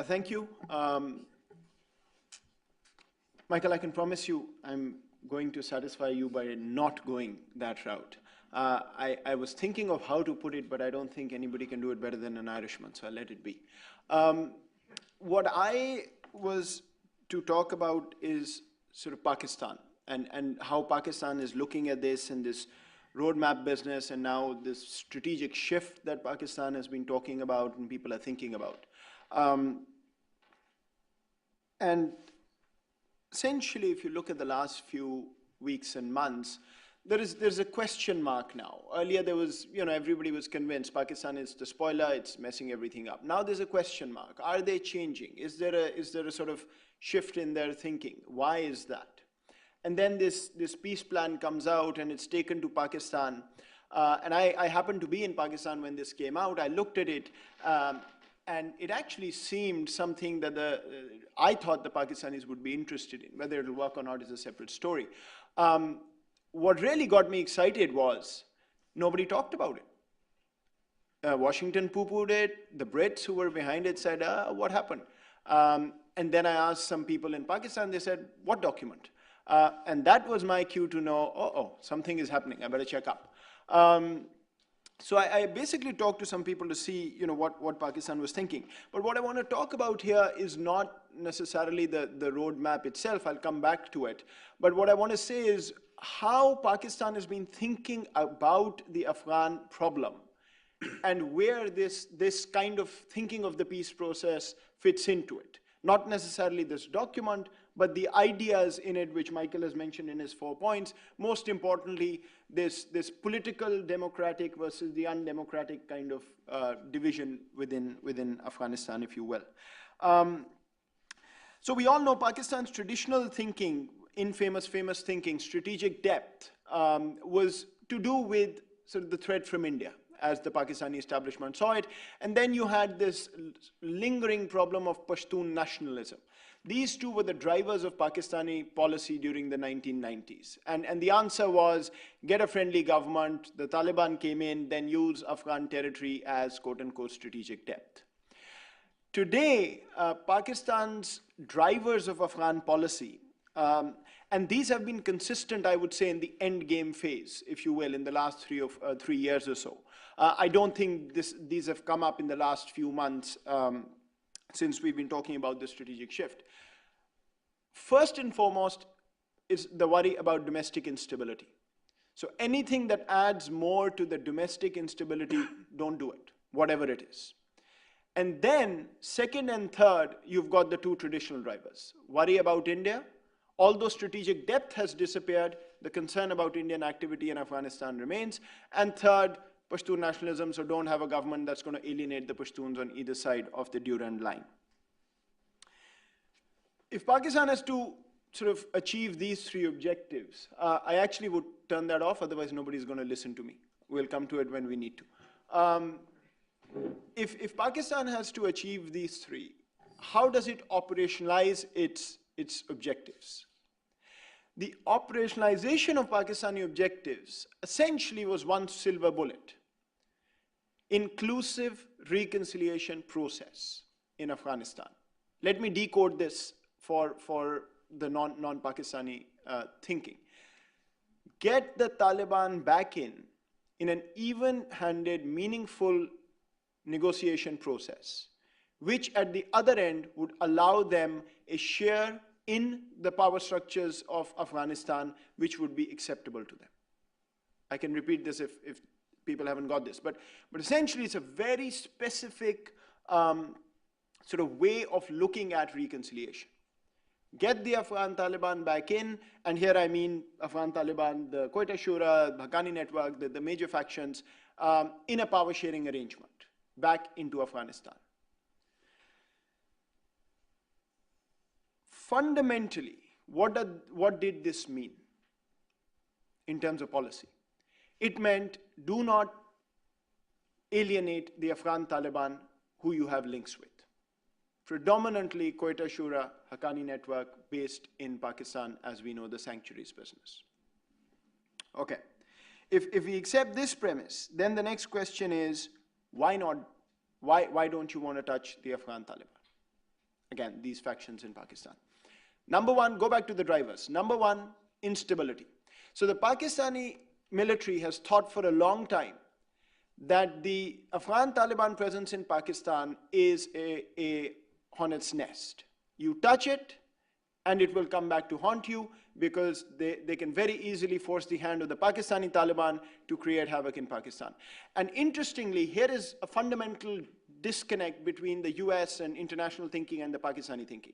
Thank you. Michael, I can promise you I'm going to satisfy you by not going that route. I was thinking of how to put it, but I don't think anybody can do it better than an Irishman, so I'll let it be. What I was to talk about is sort of Pakistan and how Pakistan is looking at this and this roadmap business and now this strategic shift that Pakistan has been talking about and people are thinking about. And essentially, if you look at the last few weeks and months, there's a question mark now. Earlier there was, everybody was convinced Pakistan is the spoiler, it's messing everything up. Now there's a question mark. Are they changing? Is there a sort of shift in their thinking? Why is that? And then this peace plan comes out and it's taken to Pakistan. And I happened to be in Pakistan when this came out. I looked at it and it actually seemed something that I thought the Pakistanis would be interested in. Whether it'll work or not is a separate story. What really got me excited was nobody talked about it. Washington poo-pooed it. The Brits who were behind it said, what happened? And then I asked some people in Pakistan, they said, what document? And that was my cue to know, something is happening, I better check up. So I basically talked to some people to see what Pakistan was thinking. But what I want to talk about here is not necessarily the roadmap itself, I'll come back to it. But what I want to say is how Pakistan has been thinking about the Afghan problem and where this kind of thinking of the peace process fits into it. Not necessarily this document, but the ideas in it, which Michael has mentioned in his 4 points. Most importantly, this political democratic versus the undemocratic kind of division within Afghanistan, if you will. So we all know Pakistan's traditional thinking, famous thinking, strategic depth, was to do with sort of the threat from India, as the Pakistani establishment saw it. And then you had this lingering problem of Pashtun nationalism. These two were the drivers of Pakistani policy during the 1990s. And the answer was, get a friendly government, the Taliban came in, then use Afghan territory as quote-unquote strategic depth. Today, Pakistan's drivers of Afghan policy, and these have been consistent, I would say, in the endgame phase, if you will, in the last 3 years or so. I don't think these have come up in the last few months since we've been talking about the strategic shift. First and foremost is the worry about domestic instability. So anything that adds more to the domestic instability, don't do it, whatever it is. And then, second and third, you've got the two traditional drivers. Worry about India. Although strategic depth has disappeared, the concern about Indian activity in Afghanistan remains. And third, Pashtun nationalism, so don't have a government that's going to alienate the Pashtuns on either side of the Durand line. If Pakistan has to sort of achieve these three objectives, I actually would turn that off, otherwise nobody's going to listen to me. We'll come to it when we need to. If Pakistan has to achieve these three, how does it operationalize its objectives? The operationalization of Pakistani objectives essentially was one silver bullet: inclusive reconciliation process in Afghanistan. Let me decode this for the non-Pakistani thinking. Get the Taliban back in an even-handed, meaningful negotiation process, which at the other end would allow them a share in the power structures of Afghanistan, which would be acceptable to them. I can repeat this if people haven't got this, but essentially it's a very specific sort of way of looking at reconciliation. Get the Afghan Taliban back in, and here I mean Afghan Taliban, the Quetta Shura, the Haqqani network, the major factions, in a power sharing arrangement back into Afghanistan. Fundamentally, what did this mean in terms of policy? It meant do not alienate the Afghan Taliban who you have links with. Predominantly Quetta Shura, Haqqani network based in Pakistan, as we know, the sanctuaries business. Okay, if we accept this premise, then the next question is, why not? Why don't you want to touch the Afghan Taliban? Again, these factions in Pakistan. Number one, go back to the drivers. Number one, instability. So the Pakistani military has thought for a long time that the Afghan Taliban presence in Pakistan is a hornet's nest. You touch it, and it will come back to haunt you, because they can very easily force the hand of the Pakistani Taliban to create havoc in Pakistan. And interestingly, here is a fundamental disconnect between the US and international thinking and the Pakistani thinking.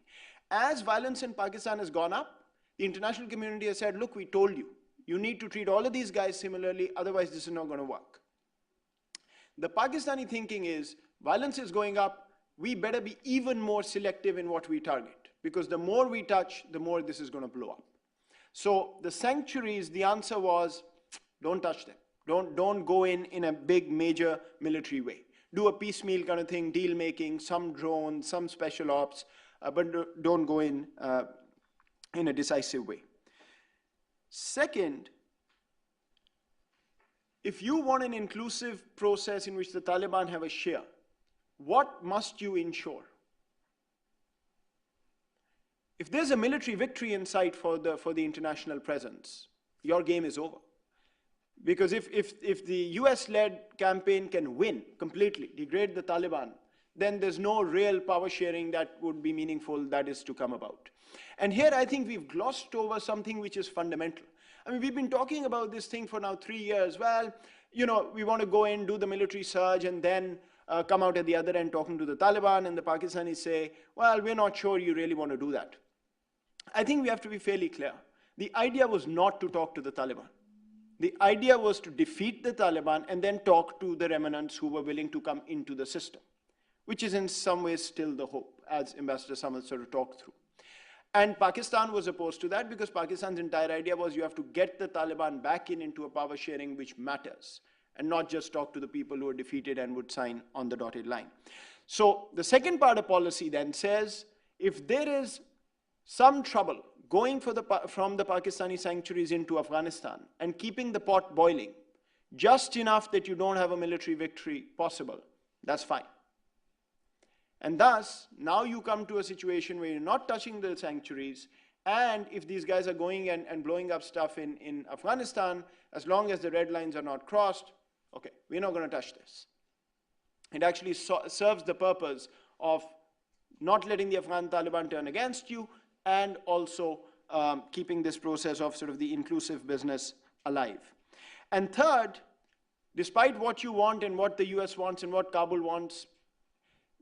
As violence in Pakistan has gone up, the international community has said, look, we told you, you need to treat all of these guys similarly, otherwise this is not going to work. The Pakistani thinking is, violence is going up, we better be even more selective in what we target, because the more we touch, the more this is going to blow up. So the sanctuaries, the answer was, don't touch them. Don't go in a big major military way. Do a piecemeal kind of thing, deal making, some drones, some special ops, but don't go in a decisive way. Second, if you want an inclusive process in which the Taliban have a share, what must you ensure? If there's a military victory in sight for the international presence, your game is over. Because if the US-led campaign can win completely, degrade the Taliban, then there's no real power sharing that would be meaningful that is to come about. And here I think we've glossed over something which is fundamental. I mean, we've been talking about this thing for now 3 years. Well, you know, we want to go in, do the military surge, and then come out at the other end talking to the Taliban, and the Pakistanis say, well, we're not sure you really want to do that. I think we have to be fairly clear. The idea was not to talk to the Taliban. The idea was to defeat the Taliban and then talk to the remnants who were willing to come into the system, which is in some ways still the hope, as Ambassador Samad sort of talked through. And Pakistan was opposed to that, because Pakistan's entire idea was you have to get the Taliban back into a power sharing which matters, and not just talk to the people who are defeated and would sign on the dotted line. So the second part of policy then says, if there is some trouble going from the Pakistani sanctuaries into Afghanistan and keeping the pot boiling just enough that you don't have a military victory possible, that's fine. And thus, now you come to a situation where you're not touching the sanctuaries, and if these guys are going and blowing up stuff in Afghanistan, as long as the red lines are not crossed, okay, we're not going to touch this. It actually serves the purpose of not letting the Afghan Taliban turn against you, and also keeping this process of sort of the inclusive business alive. And third, despite what you want and what the US wants and what Kabul wants,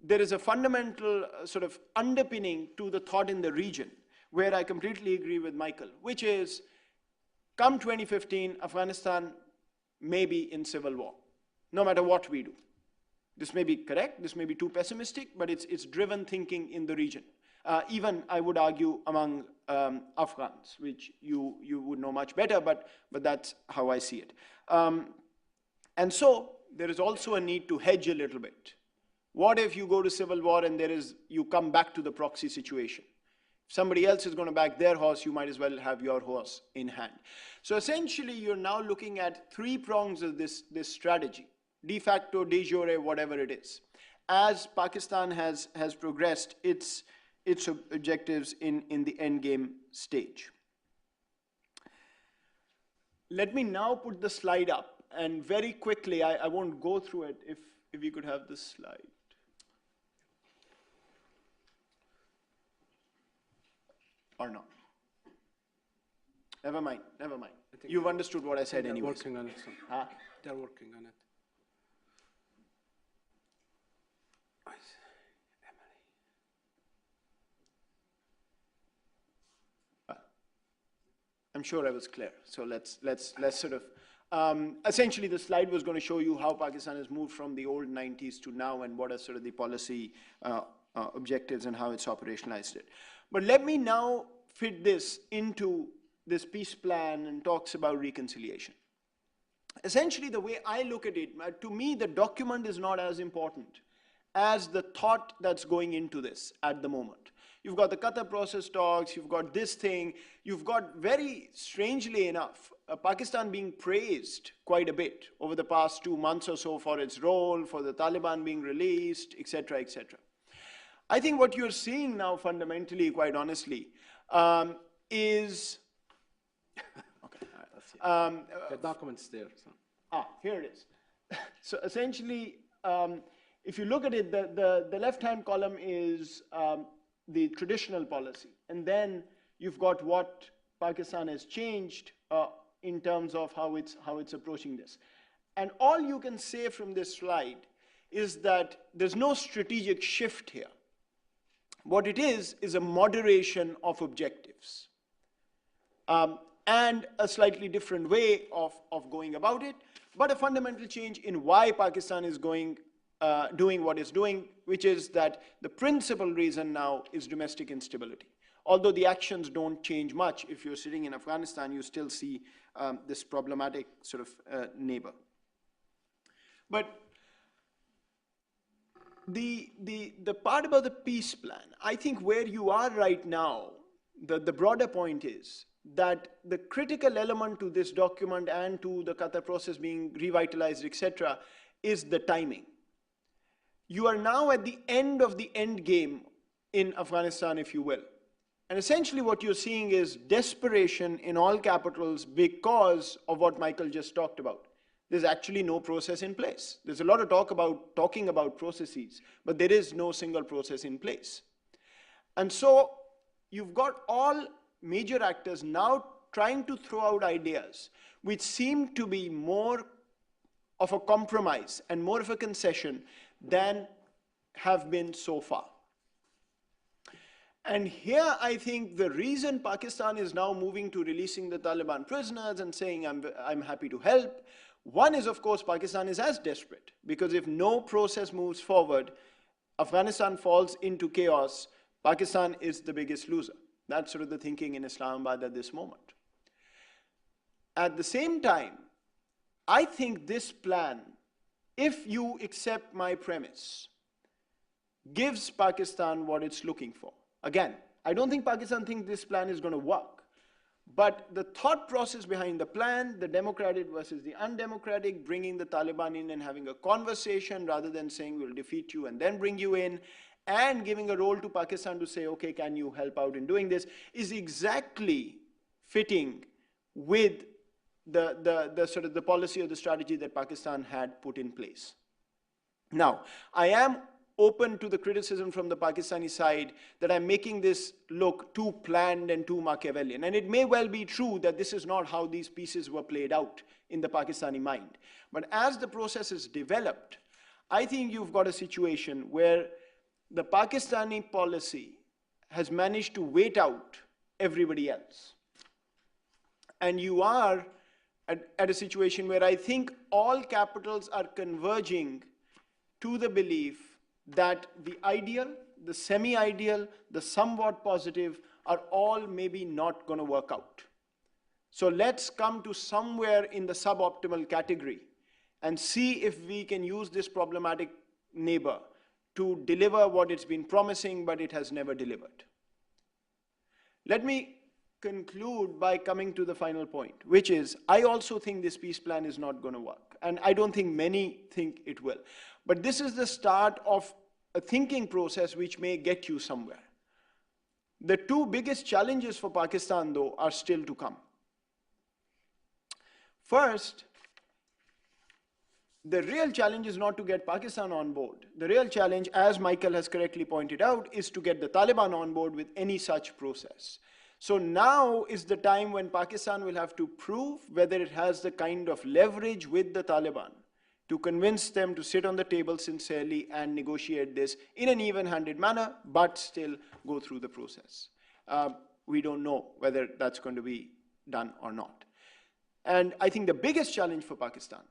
there is a fundamental sort of underpinning to the thought in the region, where I completely agree with Michael, which is, come 2015, Afghanistan may be in civil war. no matter what we do. This may be correct, this may be too pessimistic, but it's driven thinking in the region. Even, I would argue, among Afghans, which you would know much better, but that's how I see it. And so, there is also a need to hedge a little bit. What if you go to civil war and you come back to the proxy situation? If somebody else is going to back their horse, you might as well have your horse in hand. So essentially, you're now looking at 3 prongs of this strategy, de facto, de jure, whatever it is. As Pakistan has progressed its objectives in the endgame stage. Let me now put the slide up, and very quickly, I won't go through it, if you could have this slide. Or not. Never mind, never mind. You've understood what I said anyway. They're working on it. Huh? They're working on it. I'm sure I was clear. So let's sort of, essentially the slide was going to show you how Pakistan has moved from the old 90s to now and what are sort of the policy objectives and how it's operationalized it. But let me now fit this into this peace plan and talks about reconciliation. Essentially the way I look at it, to me the document is not as important as the thought that's going into this at the moment. You've got the Qatar process talks, you've got this thing, you've got, very strangely enough, Pakistan being praised quite a bit over the past 2 months or so for its role, for the Taliban being released, etc., etc. I think what you're seeing now fundamentally, quite honestly, is... okay, let's see. The document's there. So. Here it is. So essentially, if you look at it, the left-hand column is the traditional policy. And then you've got what Pakistan has changed in terms of how it's approaching this. And all you can say from this slide is that there's no strategic shift here. What it is a moderation of objectives. And a slightly different way of going about it, but a fundamental change in why Pakistan is doing what it's doing, which is that the principal reason now is domestic instability. Although the actions don't change much, if you're sitting in Afghanistan, you still see this problematic sort of neighbor. But the part about the peace plan, I think where you are right now, the broader point is that the critical element to this document and to the Qatar process being revitalized, etc., is the timing. You are now at the end of the end game in Afghanistan, if you will. And essentially what you're seeing is desperation in all capitals because of what Michael just talked about. There's actually no process in place. There's a lot of talking about processes, but there is no single process in place. And so you've got all major actors now trying to throw out ideas which seem to be more of a compromise and more of a concession than have been so far. And here I think the reason Pakistan is now moving to releasing the Taliban prisoners and saying I'm happy to help, one is, of course, Pakistan is as desperate, because if no process moves forward, Afghanistan falls into chaos, Pakistan is the biggest loser. That's sort of the thinking in Islamabad at this moment. At the same time, I think this plan, if you accept my premise, gives Pakistan what it's looking for. Again, I don't think Pakistan thinks this plan is going to work. But the thought process behind the plan, the democratic versus the undemocratic, bringing the Taliban in and having a conversation rather than saying we'll defeat you and then bring you in, and giving a role to Pakistan to say, okay, can you help out in doing this, is exactly fitting with the sort of the policy or the strategy that Pakistan had put in place. Now, I am open to the criticism from the Pakistani side that I'm making this look too planned and too Machiavellian. And it may well be true that this is not how these pieces were played out in the Pakistani mind. But as the process is developed, I think you've got a situation where the Pakistani policy has managed to wait out everybody else. And you are at a situation where I think all capitals are converging to the belief that the ideal, the semi-ideal, the somewhat positive are all maybe not going to work out. So let's come to somewhere in the suboptimal category and see if we can use this problematic neighbor to deliver what it's been promising, but it has never delivered. Let me conclude by coming to the final point, which is, I also think this peace plan is not going to work. And I don't think many think it will. But this is the start of a thinking process which may get you somewhere. The two biggest challenges for Pakistan, though, are still to come. First, the real challenge is not to get Pakistan on board. The real challenge, as Michael has correctly pointed out, is to get the Taliban on board with any such process. So now is the time when Pakistan will have to prove whether it has the kind of leverage with the Taliban to convince them to sit on the table sincerely and negotiate this in an even-handed manner, but still go through the process. We don't know whether that's going to be done or not. And I think the biggest challenge for Pakistan,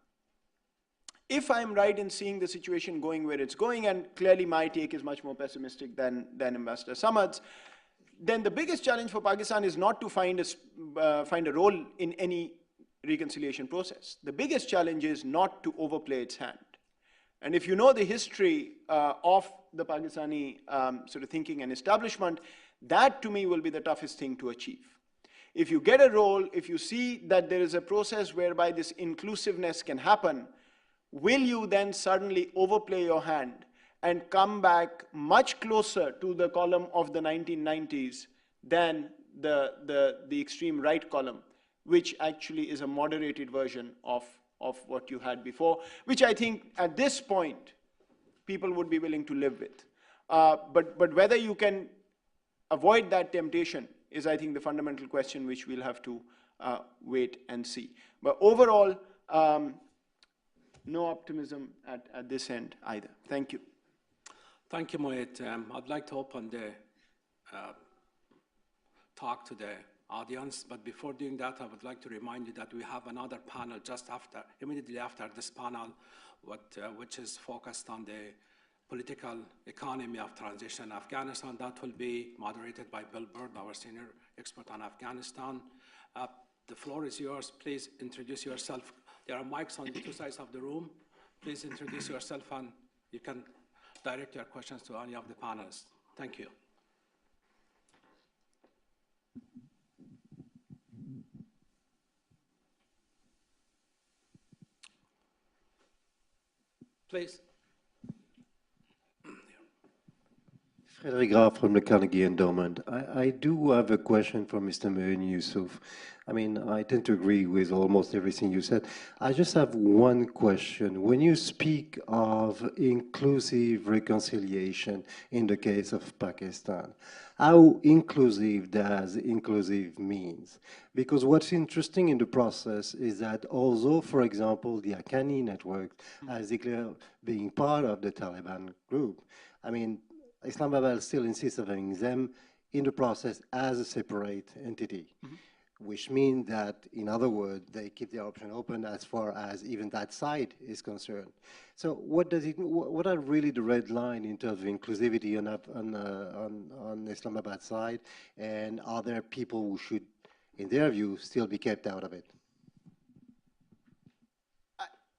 if I'm right in seeing the situation going where it's going, and clearly my take is much more pessimistic than Ambassador Samad's, then the biggest challenge for Pakistan is not to find a role in any reconciliation process. The biggest challenge is not to overplay its hand. And if you know the history of the Pakistani sort of thinking and establishment, that to me will be the toughest thing to achieve. If you get a role, if you see that there is a process whereby this inclusiveness can happen, will you then suddenly overplay your hand and come back much closer to the column of the 1990s than the extreme right column, which actually is a moderated version of what you had before, which I think at this point people would be willing to live with. But whether you can avoid that temptation is, I think, the fundamental question which we'll have to wait and see. But overall, no optimism at this end either. Thank you. Thank you, Mohit. I'd like to open the talk to the audience, but before doing that, I would like to remind you that we have another panel just after, immediately after this panel, which is focused on the political economy of transition in Afghanistan. That will be moderated by Bill Bird, our senior expert on Afghanistan. The floor is yours. Please introduce yourself. There are mics on the two sides of the room. Please introduce yourself, and you can direct your questions to any of the panelists. Thank you. Please. Frederick Graaf from the Carnegie Endowment. I do have a question for Mr. Moin Yusuf. I mean, I tend to agree with almost everything you said. I just have one question. When you speak of inclusive reconciliation in the case of Pakistan, how inclusive does inclusive means? Because what's interesting in the process is that although, for example, the Haqqani network has declared being part of the Taliban group, I mean, Islamabad still insists on having them in the process as a separate entity, which means that, in other words, they keep the option open as far as even that side is concerned. So what are really the red line in terms of inclusivity on Islamabad side, and are there people who should, in their view, still be kept out of it?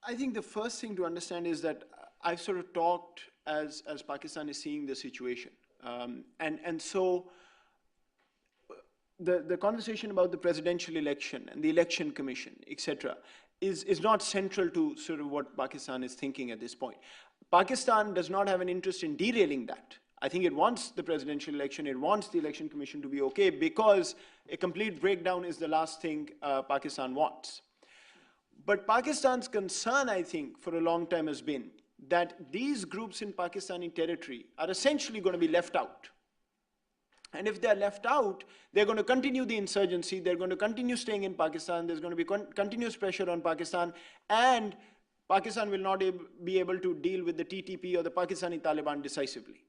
I think the first thing to understand is that I've sort of talked as Pakistan is seeing the situation. And so the conversation about the presidential election and the election commission, etc., is not central to sort of what Pakistan is thinking at this point. Pakistan does not have an interest in derailing that. I think it wants the presidential election, it wants the election commission to be okay, because a complete breakdown is the last thing Pakistan wants. But Pakistan's concern, I think, for a long time has been that these groups in Pakistani territory are essentially going to be left out. And if they're left out, they're going to continue the insurgency, they're going to continue staying in Pakistan, there's going to be continuous pressure on Pakistan, and Pakistan will not be able to deal with the TTP or the Pakistani Taliban decisively.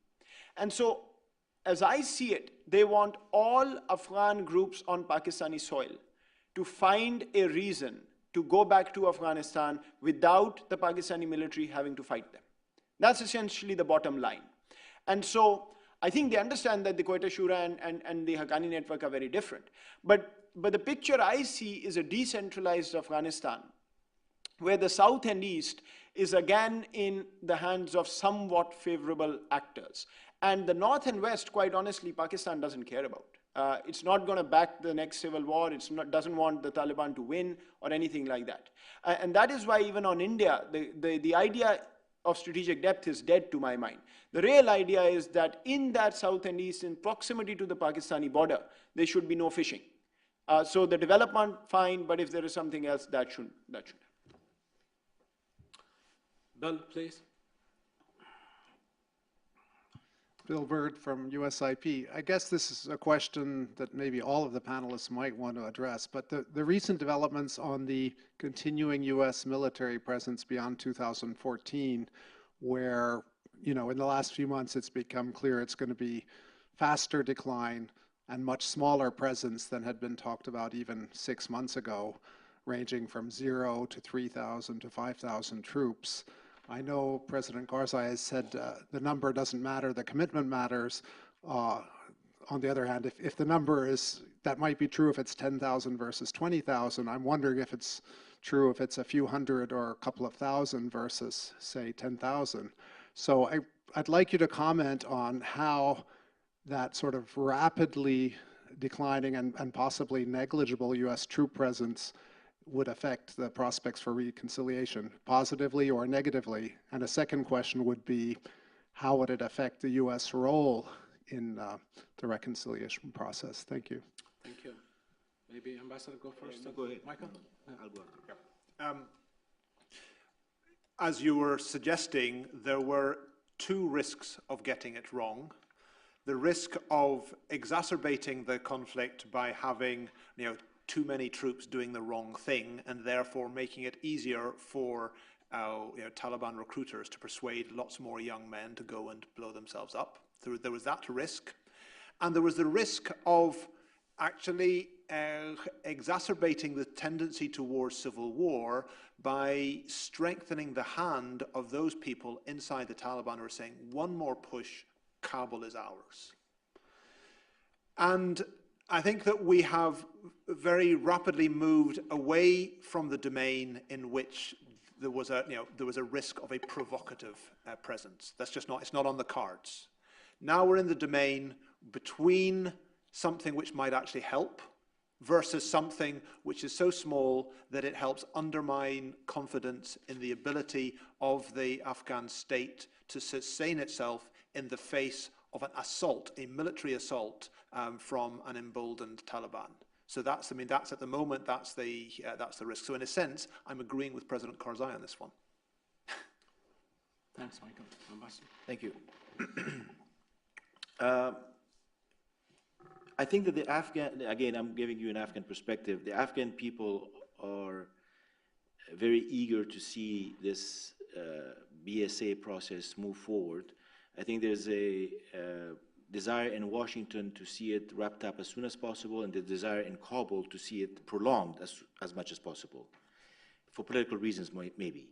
And so, as I see it, they want all Afghan groups on Pakistani soil to find a reason to go back to Afghanistan without the Pakistani military having to fight them. That's essentially the bottom line. And so I think they understand that the Quetta Shura and the Haqqani network are very different. But the picture I see is a decentralized Afghanistan, where the South and East is again in the hands of somewhat favorable actors. And the North and West, quite honestly, Pakistan doesn't care about. It's not going to back the next civil war. It doesn't want the Taliban to win or anything like that. And that is why even on India, the idea of strategic depth is dead to my mind. The real idea is that in that South and East, in proximity to the Pakistani border, there should be no fishing. So the development, fine, but if there is something else, that should. Bill, please. Bill Bird from USIP. I guess this is a question that maybe all of the panelists might want to address, but the recent developments on the continuing US military presence beyond 2014, where, you know, in the last few months it's become clear it's going to be faster decline and much smaller presence than had been talked about even 6 months ago, ranging from 0 to 3,000 to 5,000 troops. I know President Karzai has said the number doesn't matter, the commitment matters. On the other hand, if the number is, that might be true if it's 10,000 versus 20,000. I'm wondering if it's true if it's a few hundred or a couple of thousand versus, say, 10,000. So I'd like you to comment on how that sort of rapidly declining and possibly negligible US troop presence would affect the prospects for reconciliation, positively or negatively. And a second question would be, how would it affect the US role in the reconciliation process? Thank you. Thank you. Maybe Ambassador go first. Go ahead. Michael? I'll go. As you were suggesting, there were two risks of getting it wrong. The risk of exacerbating the conflict by having, too many troops doing the wrong thing, and therefore making it easier for Taliban recruiters to persuade lots more young men to go and blow themselves up. There was that risk. And there was the risk of actually exacerbating the tendency towards civil war by strengthening the hand of those people inside the Taliban who are saying, one more push, Kabul is ours. And I think that we have very rapidly moved away from the domain in which there was a risk of a provocative presence. That's just not, it's not on the cards. Now we're in the domain between something which might actually help versus something which is so small that it helps undermine confidence in the ability of the Afghan state to sustain itself in the face of an assault, a military assault from an emboldened Taliban. So that's at the moment, that's the risk. So in a sense, I'm agreeing with President Karzai on this one. Thanks, Michael. Ambassador. Thank you. I think that the Afghan, again, I'm giving you an Afghan perspective, the Afghan people are very eager to see this BSA process move forward. I think there's a desire in Washington to see it wrapped up as soon as possible, and the desire in Kabul to see it prolonged as much as possible, for political reasons maybe.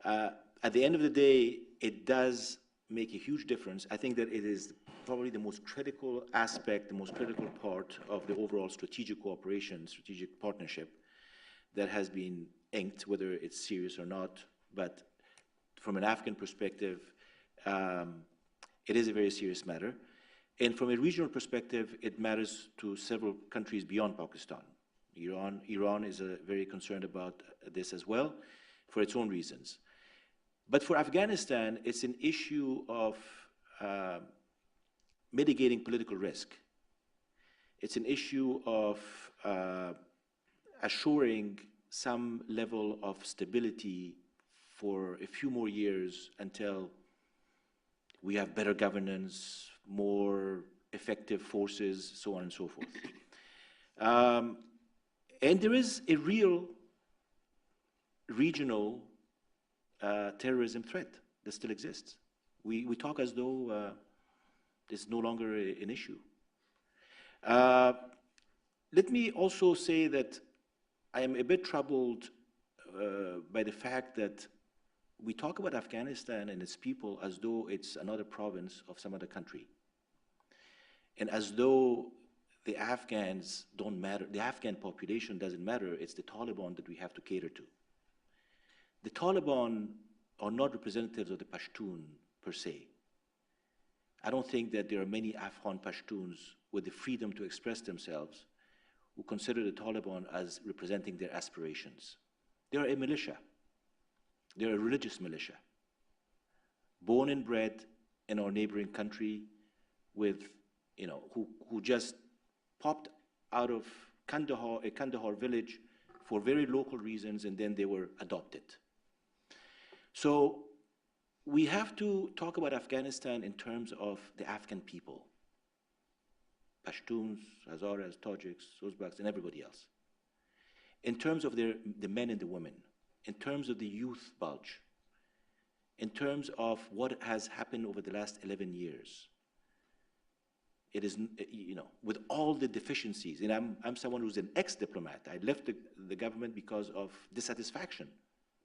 At the end of the day, it does make a huge difference. I think that it is probably the most critical aspect, the most critical part of the overall strategic cooperation, strategic partnership that has been inked, whether it's serious or not. But from an Afghan perspective, it is a very serious matter. And from a regional perspective, it matters to several countries beyond Pakistan. Iran is very concerned about this as well, for its own reasons. But for Afghanistan, it's an issue of mitigating political risk. It's an issue of assuring some level of stability for a few more years until we have better governance, more effective forces, so on and so forth. And there is a real regional terrorism threat that still exists. We talk as though it's no longer an issue. Let me also say that I am a bit troubled by the fact that we talk about Afghanistan and its people as though it's another province of some other country. And as though the Afghans don't matter, the Afghan population doesn't matter, it's the Taliban that we have to cater to. The Taliban are not representatives of the Pashtun per se. I don't think that there are many Afghan Pashtuns with the freedom to express themselves who consider the Taliban as representing their aspirations. They are a militia. They're a religious militia, born and bred in our neighboring country with, who just popped out of Kandahar, a Kandahar village for very local reasons, and then they were adopted. So we have to talk about Afghanistan in terms of the Afghan people, Pashtuns, Hazaras, Tajiks, Uzbeks, and everybody else. In terms of the men and the women, in terms of the youth bulge, in terms of what has happened over the last 11 years. It is, with all the deficiencies, and I'm someone who's an ex-diplomat. I left the government because of dissatisfaction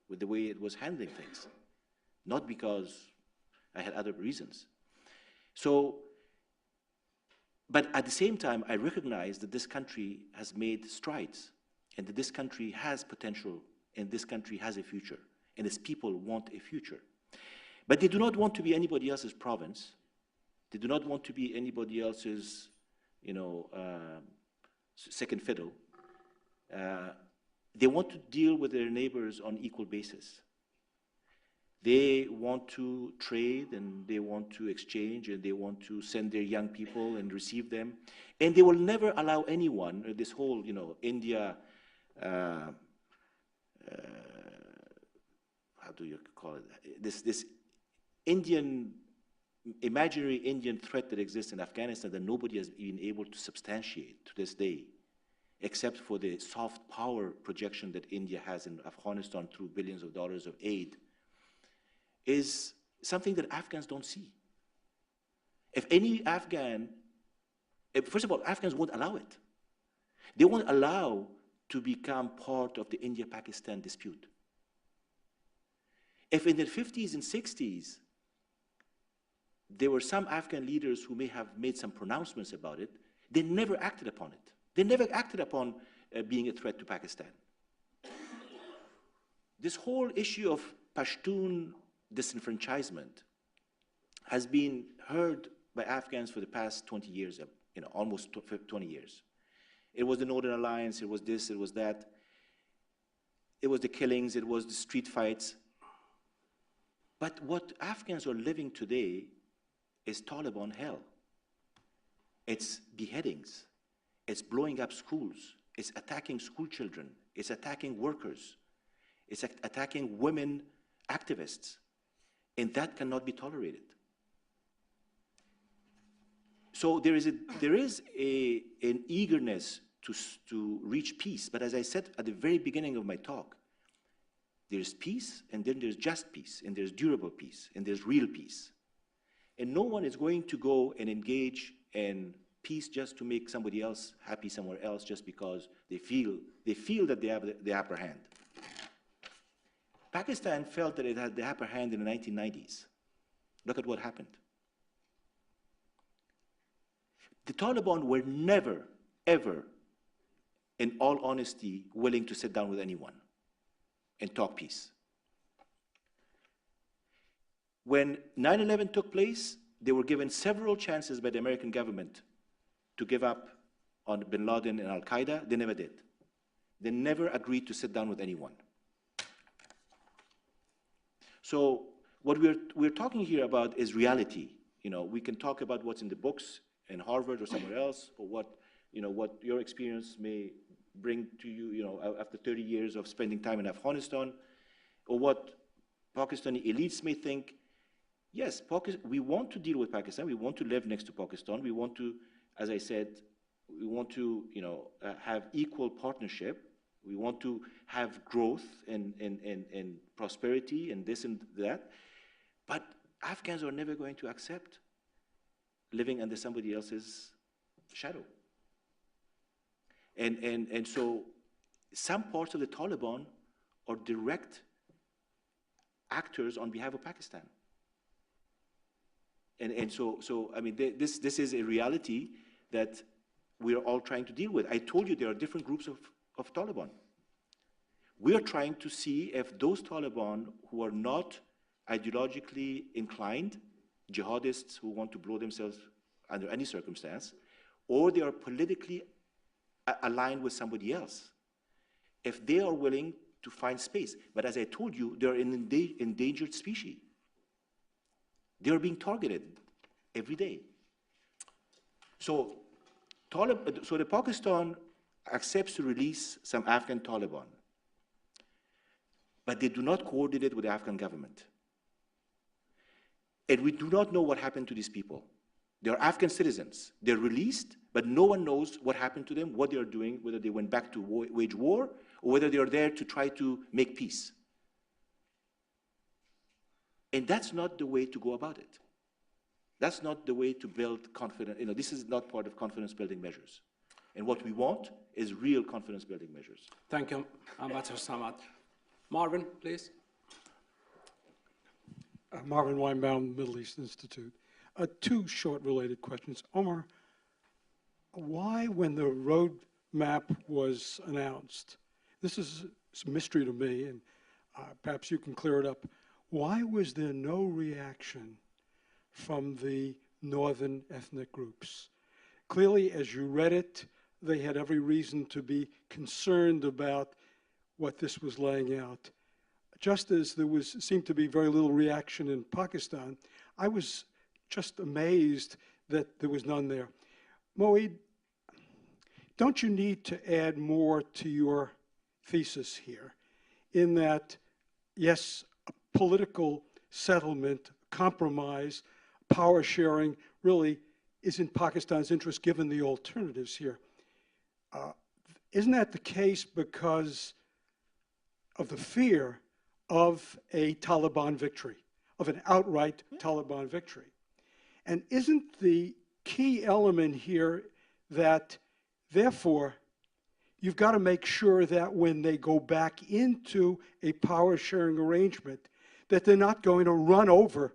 with the way it was handling things, not because I had other reasons. So, but at the same time, I recognize that this country has made strides, and that this country has potential, and this country has a future, and its people want a future. But they do not want to be anybody else's province. They do not want to be anybody else's, second fiddle. They want to deal with their neighbors on equal basis. They want to trade, and they want to exchange, and they want to send their young people and receive them. And they will never allow anyone, this whole, India, how do you call it? This imaginary Indian threat that exists in Afghanistan that nobody has been able to substantiate to this day, except for the soft power projection that India has in Afghanistan through billions of dollars of aid, is something that Afghans don't see. If any Afghan, first of all, Afghans won't allow it. They won't allow to become part of the India-Pakistan dispute. If in the 50s and 60s, there were some Afghan leaders who may have made some pronouncements about it, they never acted upon it. They never acted upon being a threat to Pakistan. This whole issue of Pashtun disenfranchisement has been heard by Afghans for the past 20 years, almost 20 years. It was the Northern Alliance, it was this, it was that. It was the killings, it was the street fights. But what Afghans are living today is Taliban hell. It's beheadings, it's blowing up schools, it's attacking school children, it's attacking workers, it's attacking women activists, and that cannot be tolerated. So there is an eagerness to reach peace, but as I said at the very beginning of my talk, there's peace, and then there's just peace, and there's durable peace, and there's real peace. And no one is going to go and engage in peace just to make somebody else happy somewhere else just because they feel that they have the upper hand. Pakistan felt that it had the upper hand in the 1990s. Look at what happened. The Taliban were never, ever, in all honesty, willing to sit down with anyone and talk peace. When 9/11 took place, they were given several chances by the American government to give up on bin Laden and Al-Qaeda. They never did. They never agreed to sit down with anyone. So what we're talking here about is reality. We can talk about what's in the books in Harvard or somewhere else, or what your experience may bring to you, after 30 years of spending time in Afghanistan, or what Pakistani elites may think. Yes, we want to deal with Pakistan. We want to live next to Pakistan. We want to, as I said, we want to, have equal partnership. We want to have growth and prosperity and this and that. But Afghans are never going to accept living under somebody else's shadow. And so some parts of the Taliban or direct actors on behalf of Pakistan. And so I mean, this is a reality that we are all trying to deal with. I told you there are different groups of Taliban. We are trying to see if those Taliban who are not ideologically inclined, jihadists who want to blow themselves under any circumstance, or they are politically aligned with somebody else, if they are willing to find space. But as I told you, they're an endangered species. They are being targeted every day. So the Pakistan accepts to release some Afghan Taliban, but they do not coordinate with the Afghan government. And we do not know what happened to these people. They are Afghan citizens. They're released, but no one knows what happened to them, what they are doing, whether they went back to wage war, or whether they are there to try to make peace. And that's not the way to go about it. That's not the way to build confidence. You know, this is not part of confidence-building measures. And what we want is real confidence-building measures. Thank you, Ambassador Samad. Marvin, please. Marvin Weinbaum, Middle East Institute. Two short related questions. Omar, why, when the roadmap was announced, this is a mystery to me, and perhaps you can clear it up, why was there no reaction from the northern ethnic groups? Clearly, as you read it, they had every reason to be concerned about what this was laying out. Just as there seemed to be very little reaction in Pakistan, I was just amazed that there was none there. Moeed, don't you need to add more to your thesis here in that, yes, a political settlement, compromise, power sharing really is in Pakistan's interest given the alternatives here? Isn't that the case because of the fear of a Taliban victory, of an outright Taliban victory? And isn't the key element here that, therefore, you've got to make sure that when they go back into a power-sharing arrangement, that they're not going to run over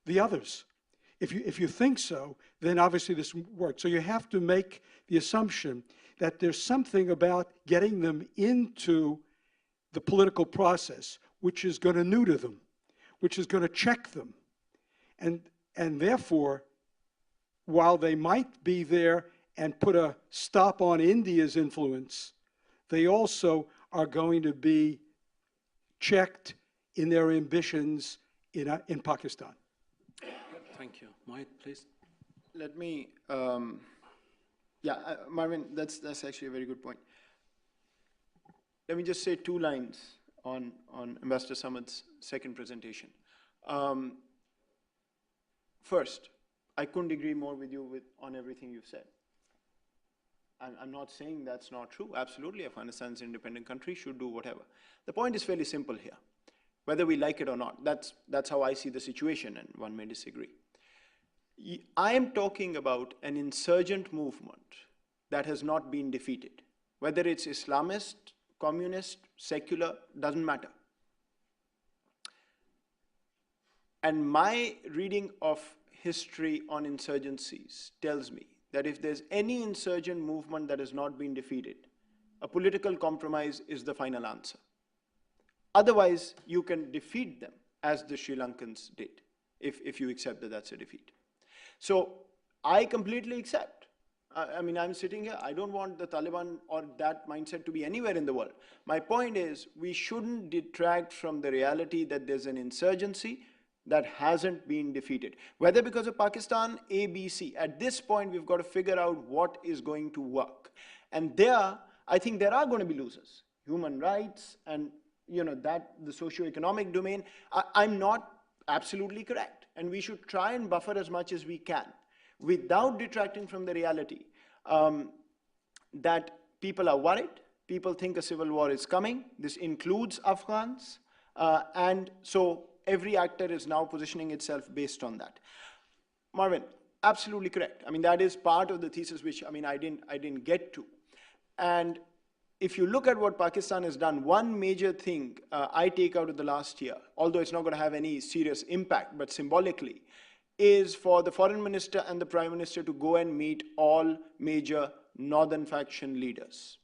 the others? If you think so, then obviously this works. So you have to make the assumption that there's something about getting them into the political process which is going to neuter them, which is going to check them. And therefore, while they might be there and put a stop on India's influence, they also are going to be checked in their ambitions in Pakistan. Thank you. Mohit, please. Let me, Marvin, that's actually a very good point. Let me just say two lines on Ambassador Samad's second presentation. First, I couldn't agree more with you on everything you've said. I'm not saying that's not true. Absolutely, Afghanistan is an independent country, should do whatever. The point is fairly simple here, whether we like it or not. That's how I see the situation, and one may disagree. I am talking about an insurgent movement that has not been defeated. Whether it's Islamist, communist, secular, doesn't matter. And my reading of history on insurgencies tells me that if there's any insurgent movement that has not been defeated, a political compromise is the final answer. Otherwise, you can defeat them, as the Sri Lankans did, if you accept that that's a defeat. So I completely accept. I mean, I'm sitting here, I don't want the Taliban or that mindset to be anywhere in the world. My point is, we shouldn't detract from the reality that there's an insurgency that hasn't been defeated. Whether because of Pakistan, A, B, C. At this point, we've got to figure out what is going to work. And there, I think there are going to be losers. Human rights and, you know, the socio-economic domain. I'm not absolutely correct. And we should try and buffer as much as we can without detracting from the reality that people are worried. People think a civil war is coming. This includes Afghans. And so every actor is now positioning itself based on that. Marvin, absolutely correct. I mean, that is part of the thesis which, I mean, I didn't get to. And if you look at what Pakistan has done, one major thing I take out of the last year, although it's not going to have any serious impact, but symbolically, is for the foreign minister and the prime minister to go and meet all major northern faction leaders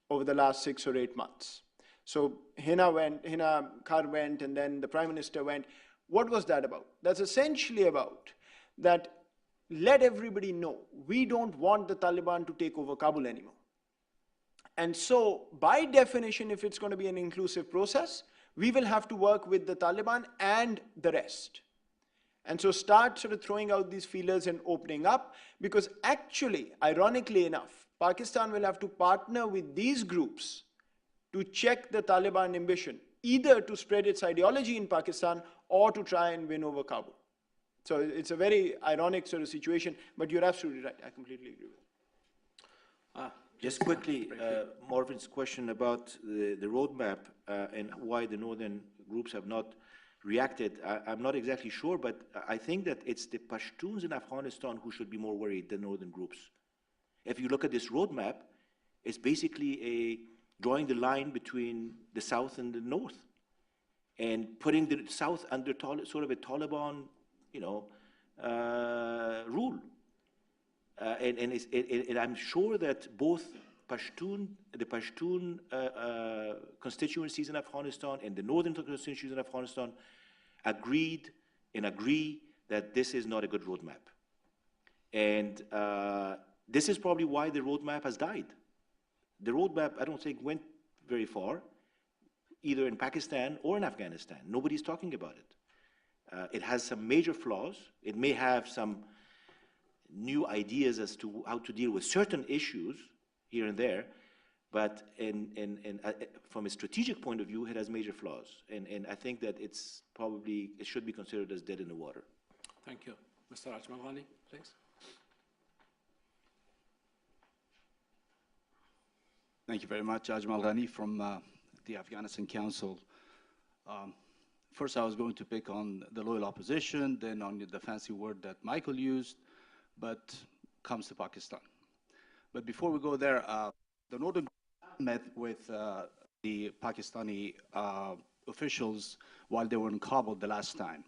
over the last 6 or 8 months. So Hina Kar went, and then the prime minister went. What was that about? That's essentially about that let everybody know we don't want the Taliban to take over Kabul anymore. And so, by definition, if it's going to be an inclusive process, we will have to work with the Taliban and the rest. And so start sort of throwing out these feelers and opening up, because actually, ironically enough, Pakistan will have to partner with these groups to check the Taliban ambition, either to spread its ideology in Pakistan or to try and win over Kabul. So it's a very ironic sort of situation, but you're absolutely right. I completely agree with it. Just quickly, Marvin's question about the roadmap and why the northern groups have not reacted. I'm not exactly sure, but I think that it's the Pashtuns in Afghanistan who should be more worried than northern groups. If you look at this roadmap, it's basically drawing the line between the south and the north, and putting the south under sort of a Taliban, rule. And I'm sure that both the Pashtun constituencies in Afghanistan and the northern constituencies in Afghanistan agreed and agree that this is not a good roadmap. And this is probably why the roadmap has died. The roadmap, I don't think, went very far, either in Pakistan or in Afghanistan. Nobody's talking about it. It has some major flaws. It may have some new ideas as to how to deal with certain issues here and there, but from a strategic point of view, it has major flaws. And I think that it should be considered as dead in the water. Thank you. Mr. Ajmalani, please. Thank you very much. Ajmal Ghani from the Afghanistan Council. First, I was going to pick on the loyal opposition, then on the fancy word that Michael used, but comes to Pakistan. But before we go there, the Northern met with the Pakistani officials while they were in Kabul the last time.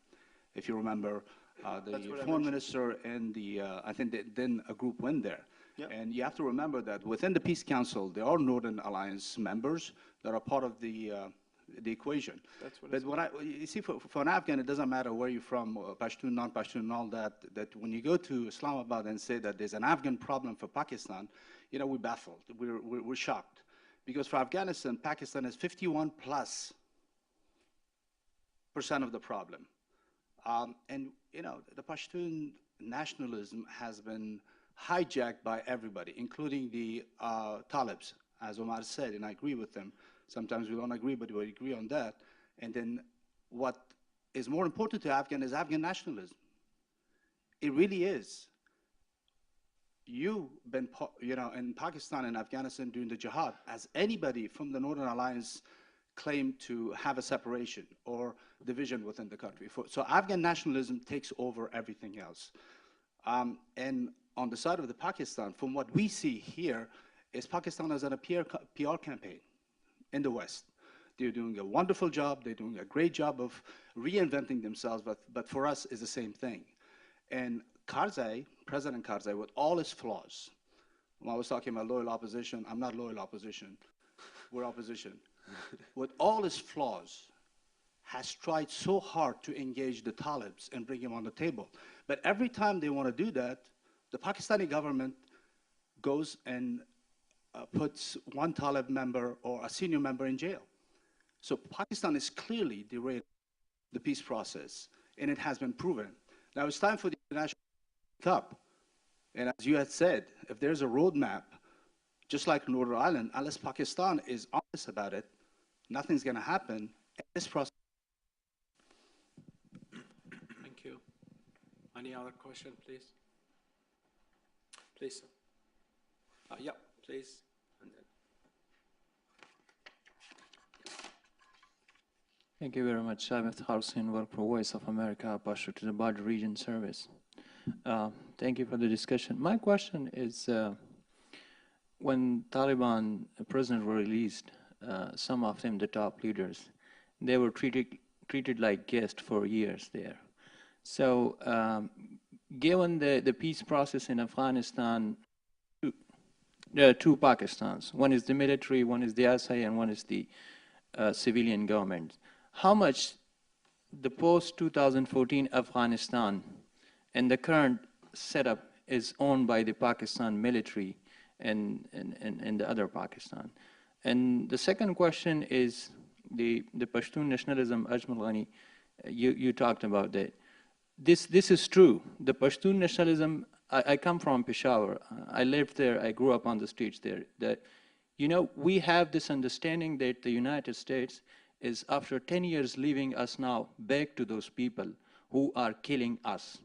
If you remember, the foreign minister and I think then a group went there. Yep. And you have to remember that within the Peace Council, there are Northern Alliance members that are part of the equation. That's what you see, for an Afghan, it doesn't matter where you're from, Pashtun, non-Pashtun, and all that, that when you go to Islamabad and say that there's an Afghan problem for Pakistan, we're baffled, we're shocked. Because for Afghanistan, Pakistan is 51+% of the problem. And, the Pashtun nationalism has been hijacked by everybody, including the Talibs, as Omar said, and I agree with them. Sometimes we don't agree, but we agree on that. And then what is more important to Afghan is Afghan nationalism. It really is. You've been, in Pakistan and Afghanistan during the jihad, as anybody from the Northern Alliance claimed to have a separation or division within the country. So Afghan nationalism takes over everything else. And on the side of the Pakistan, from what we see here, is Pakistan has done a PR campaign in the West. They're doing a wonderful job. They're doing a great job of reinventing themselves, but for us, it's the same thing. And Karzai, President Karzai, with all his flaws, when I was talking about loyal opposition, I'm not loyal opposition. We're opposition. With all his flaws, has tried so hard to engage the Talibs and bring him on the table. But every time they want to do that, the Pakistani government goes and puts one Talib member or a senior member in jail. So Pakistan is clearly derailed the peace process, and it has been proven. Now it's time for the international Cup. And as you had said, if there's a roadmap, just like Northern Ireland, unless Pakistan is honest about it, nothing's going to happen. This process. Thank you. Any other question, please? Please, sir. Yeah, please. And then. Thank you very much. Sabith Harsin, work for Voice of America, Pastor to the Bad Region Service. Thank you for the discussion. My question is, when Taliban prisoners were released, some of them, the top leaders, they were treated like guests for years there. So given the peace process in Afghanistan, there are two Pakistans. One is the military, one is the ISI, and one is the civilian government. How much the post-2014 Afghanistan and the current setup is owned by the Pakistan military and the other Pakistan? And the second question is the Pashtun nationalism. Ajmal Ghani, you talked about that. This is true. The Pashtun nationalism, I come from Peshawar. I lived there, I grew up on the streets there. That, you know, we have this understanding that the United States is, after 10 years, leaving us now back to those people who are killing us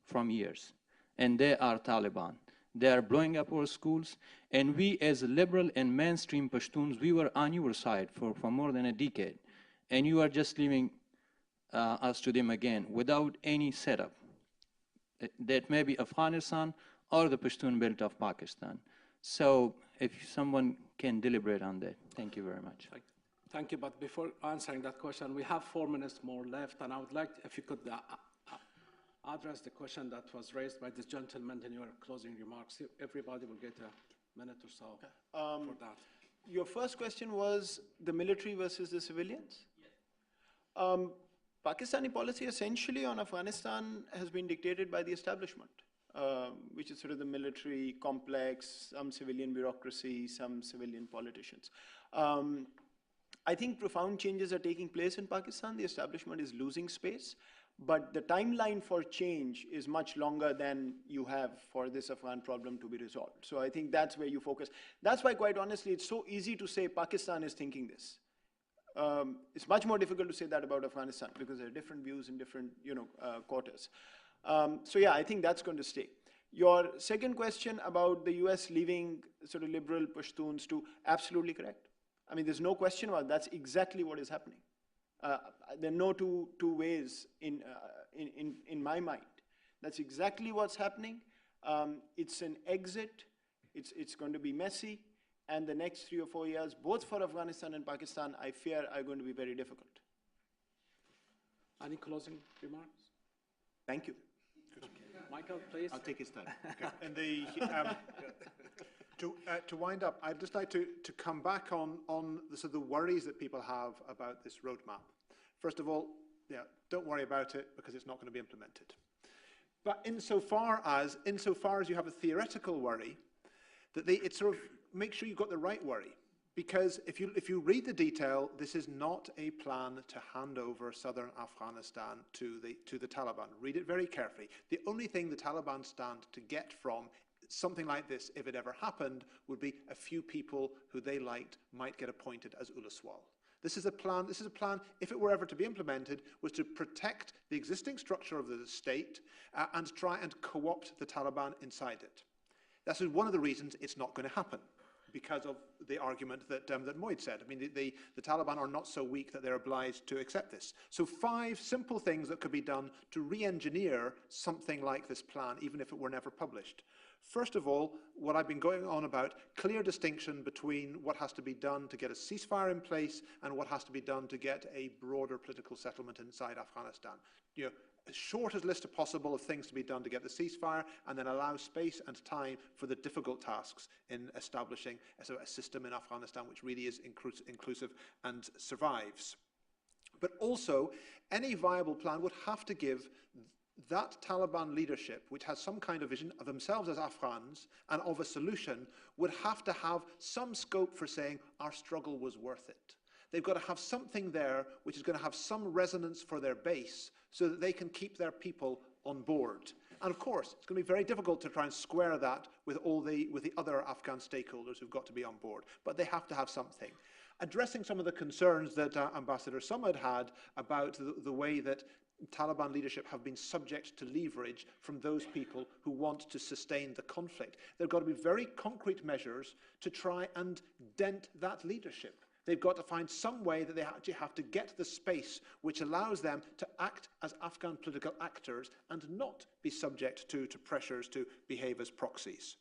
from years. And they are Taliban. They are blowing up our schools. And we, as liberal and mainstream Pashtuns, we were on your side for more than a decade. And you are just leaving us to them again without any setup. That may be Afghanistan or the Pashtun belt of Pakistan. So if someone can deliberate on that. Thank you very much. Thank you, but before answering that question, we have 4 minutes more left, and I would like, if you could address the question that was raised by this gentleman in your closing remarks. Everybody will get a minute or so for that. Your first question was the military versus the civilians? Yes. Pakistani policy essentially on Afghanistan has been dictated by the establishment, which is sort of the military complex, some civilian bureaucracy, some civilian politicians. I think profound changes are taking place in Pakistan. The establishment is losing space, but the timeline for change is much longer than you have for this Afghan problem to be resolved. So I think that's where you focus. That's why, quite honestly, it's so easy to say Pakistan is thinking this. It's much more difficult to say that about Afghanistan because there are different views in different, quarters. So yeah, I think that's going to stay. Your second question about the US leaving sort of liberal Pashtuns to, absolutely correct. I mean, there's no question about it. That's exactly what is happening. There are no two ways in my mind. That's exactly what's happening. It's an exit. It's going to be messy. And the next 3 or 4 years, both for Afghanistan and Pakistan, I fear are going to be very difficult. Any closing remarks? Thank you. Michael, please. I'll take his time. Okay. And to wind up, I'd just like to come back on the sort of the worries that people have about this roadmap. First of all, don't worry about it because it's not going to be implemented. But insofar as you have a theoretical worry, that it's sort of make sure you've got the right worry. Because if you read the detail, this is not a plan to hand over southern Afghanistan to the Taliban. Read it very carefully. The only thing the Taliban stand to get from something like this, if it ever happened, would be a few people who they liked might get appointed as Ulaswal. This is a plan, if it were ever to be implemented, was to protect the existing structure of the state and try and co-opt the Taliban inside it. That's one of the reasons it's not going to happen, because of the argument that Moid said. I mean, the Taliban are not so weak that they're obliged to accept this. So 5 simple things that could be done to re-engineer something like this plan, even if it were never published. First of all, what I've been going on about, clear distinction between what has to be done to get a ceasefire in place and what has to be done to get a broader political settlement inside Afghanistan. As short as list as possible of things to be done to get the ceasefire, and then allow space and time for the difficult tasks in establishing a system in Afghanistan which really is inclusive and survives. But also, any viable plan would have to give that Taliban leadership, which has some kind of vision of themselves as Afghans and of a solution, would have to have some scope for saying our struggle was worth it. They've got to have something there which is going to have some resonance for their base so that they can keep their people on board. And of course, it's going to be very difficult to try and square that with the other Afghan stakeholders who've got to be on board. But they have to have something. Addressing some of the concerns that Ambassador Samad had about the way that Taliban leadership have been subject to leverage from those people who want to sustain the conflict. There have got to be very concrete measures to try and dent that leadership. They've got to find some way that they actually have to get the space which allows them to act as Afghan political actors and not be subject to pressures to behave as proxies.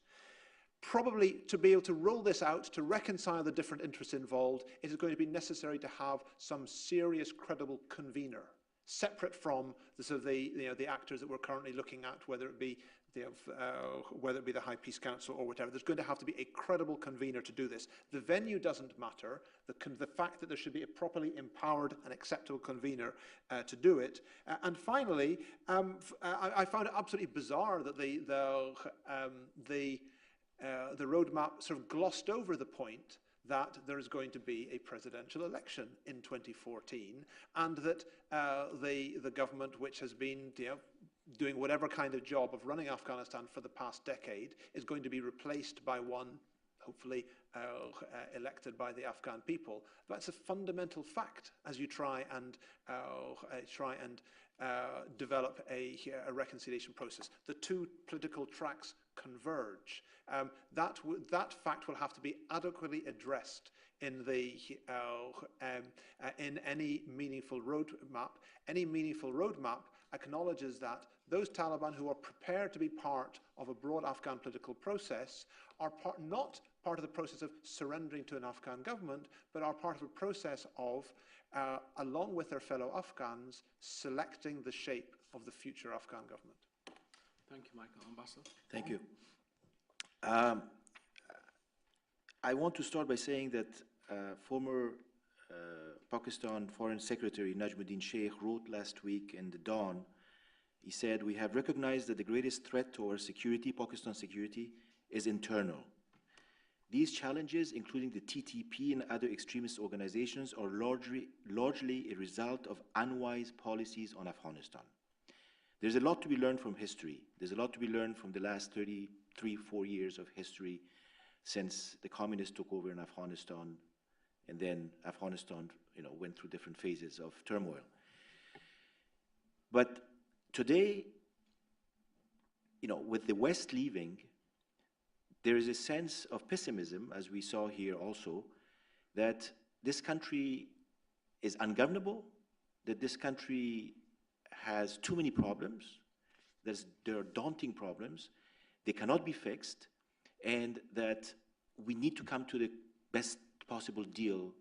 probably to be able to roll this out, to reconcile the different interests involved, it is going to be necessary to have some serious, credible convener, separate from the sort of the actors that we're currently looking at, whether it be the High Peace Council or whatever. There's going to have to be a credible convener to do this. The venue doesn't matter. The fact that there should be a properly empowered and acceptable convener to do it. And finally, I found it absolutely bizarre that the roadmap sort of glossed over the point that there is going to be a presidential election in 2014, and that the government, which has been doing whatever kind of job of running Afghanistan for the past decade, is going to be replaced by one, hopefully elected by the Afghan people. That's a fundamental fact as you try and develop a reconciliation process. The two political tracks converge. That fact will have to be adequately addressed in any meaningful roadmap. Any meaningful roadmap acknowledges that those Taliban who are prepared to be part of a broad Afghan political process are not part of the process of surrendering to an Afghan government, but are part of a process of, along with their fellow Afghans, selecting the shape of the future Afghan government. Thank you, Michael. Ambassador? Thank you. I want to start by saying that former Pakistan Foreign Secretary Najmuddin Sheikh wrote last week in the Dawn. He said, "We have recognized that the greatest threat to our security, Pakistan's security, is internal. These challenges, including the TTP and other extremist organizations, are largely a result of unwise policies on Afghanistan. There's a lot to be learned from history. There's a lot to be learned from the last 33-4 years of history since the communists took over in Afghanistan, and then Afghanistan, went through different phases of turmoil. But today, with the West leaving, there is a sense of pessimism, as we saw here also, that this country is ungovernable, that this country has too many problems, there are daunting problems, they cannot be fixed, and that we need to come to the best possible deal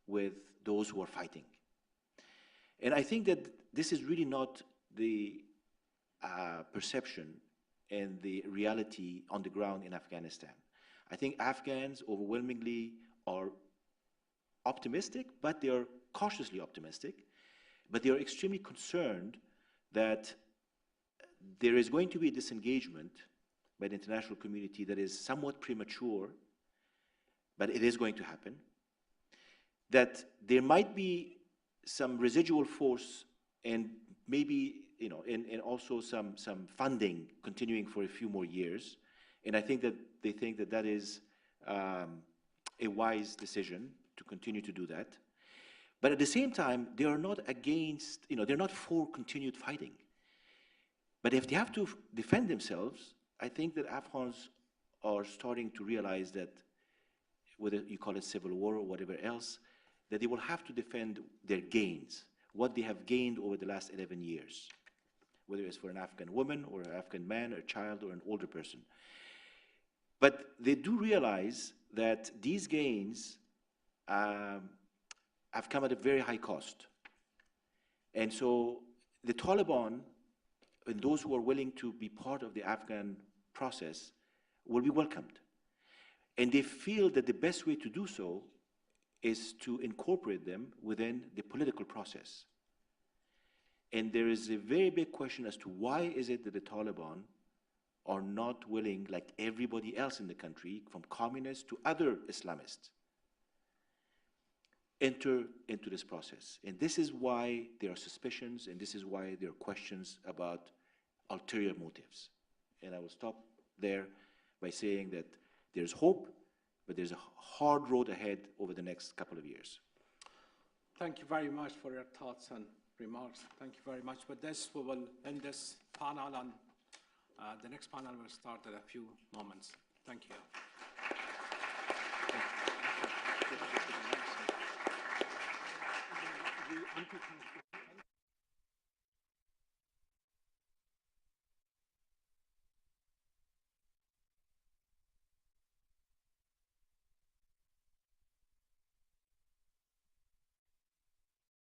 with those who are fighting. And I think that this is really not the perception and the reality on the ground in Afghanistan. I think Afghans overwhelmingly are optimistic, but they are cautiously optimistic, but they are extremely concerned that there is going to be a disengagement by the international community that is somewhat premature, but it is going to happen, that there might be some residual force and maybe, and also some funding continuing for a few more years. And I think that they think that that is a wise decision to continue to do that. But at the same time, they are not against, they're not for continued fighting. But if they have to defend themselves, I think that Afghans are starting to realize that, whether you call it civil war or whatever else, that they will have to defend their gains, what they have gained over the last 11 years, whether it's for an Afghan woman or an Afghan man or a child or an older person. But they do realize that these gains have come at a very high cost. And so the Taliban and those who are willing to be part of the Afghan process will be welcomed. And they feel that the best way to do so is to incorporate them within the political process. And there is a very big question as to why is it that the Taliban are not willing, like everybody else in the country, from communists to other Islamists, enter into this process. And this is why there are suspicions, and this is why there are questions about ulterior motives. And I will stop there by saying that there's hope, but there's a hard road ahead over the next couple of years. Thank you very much for your thoughts and remarks. Thank you very much. With this, we will end this panel, and the next panel will start in a few moments. Thank you.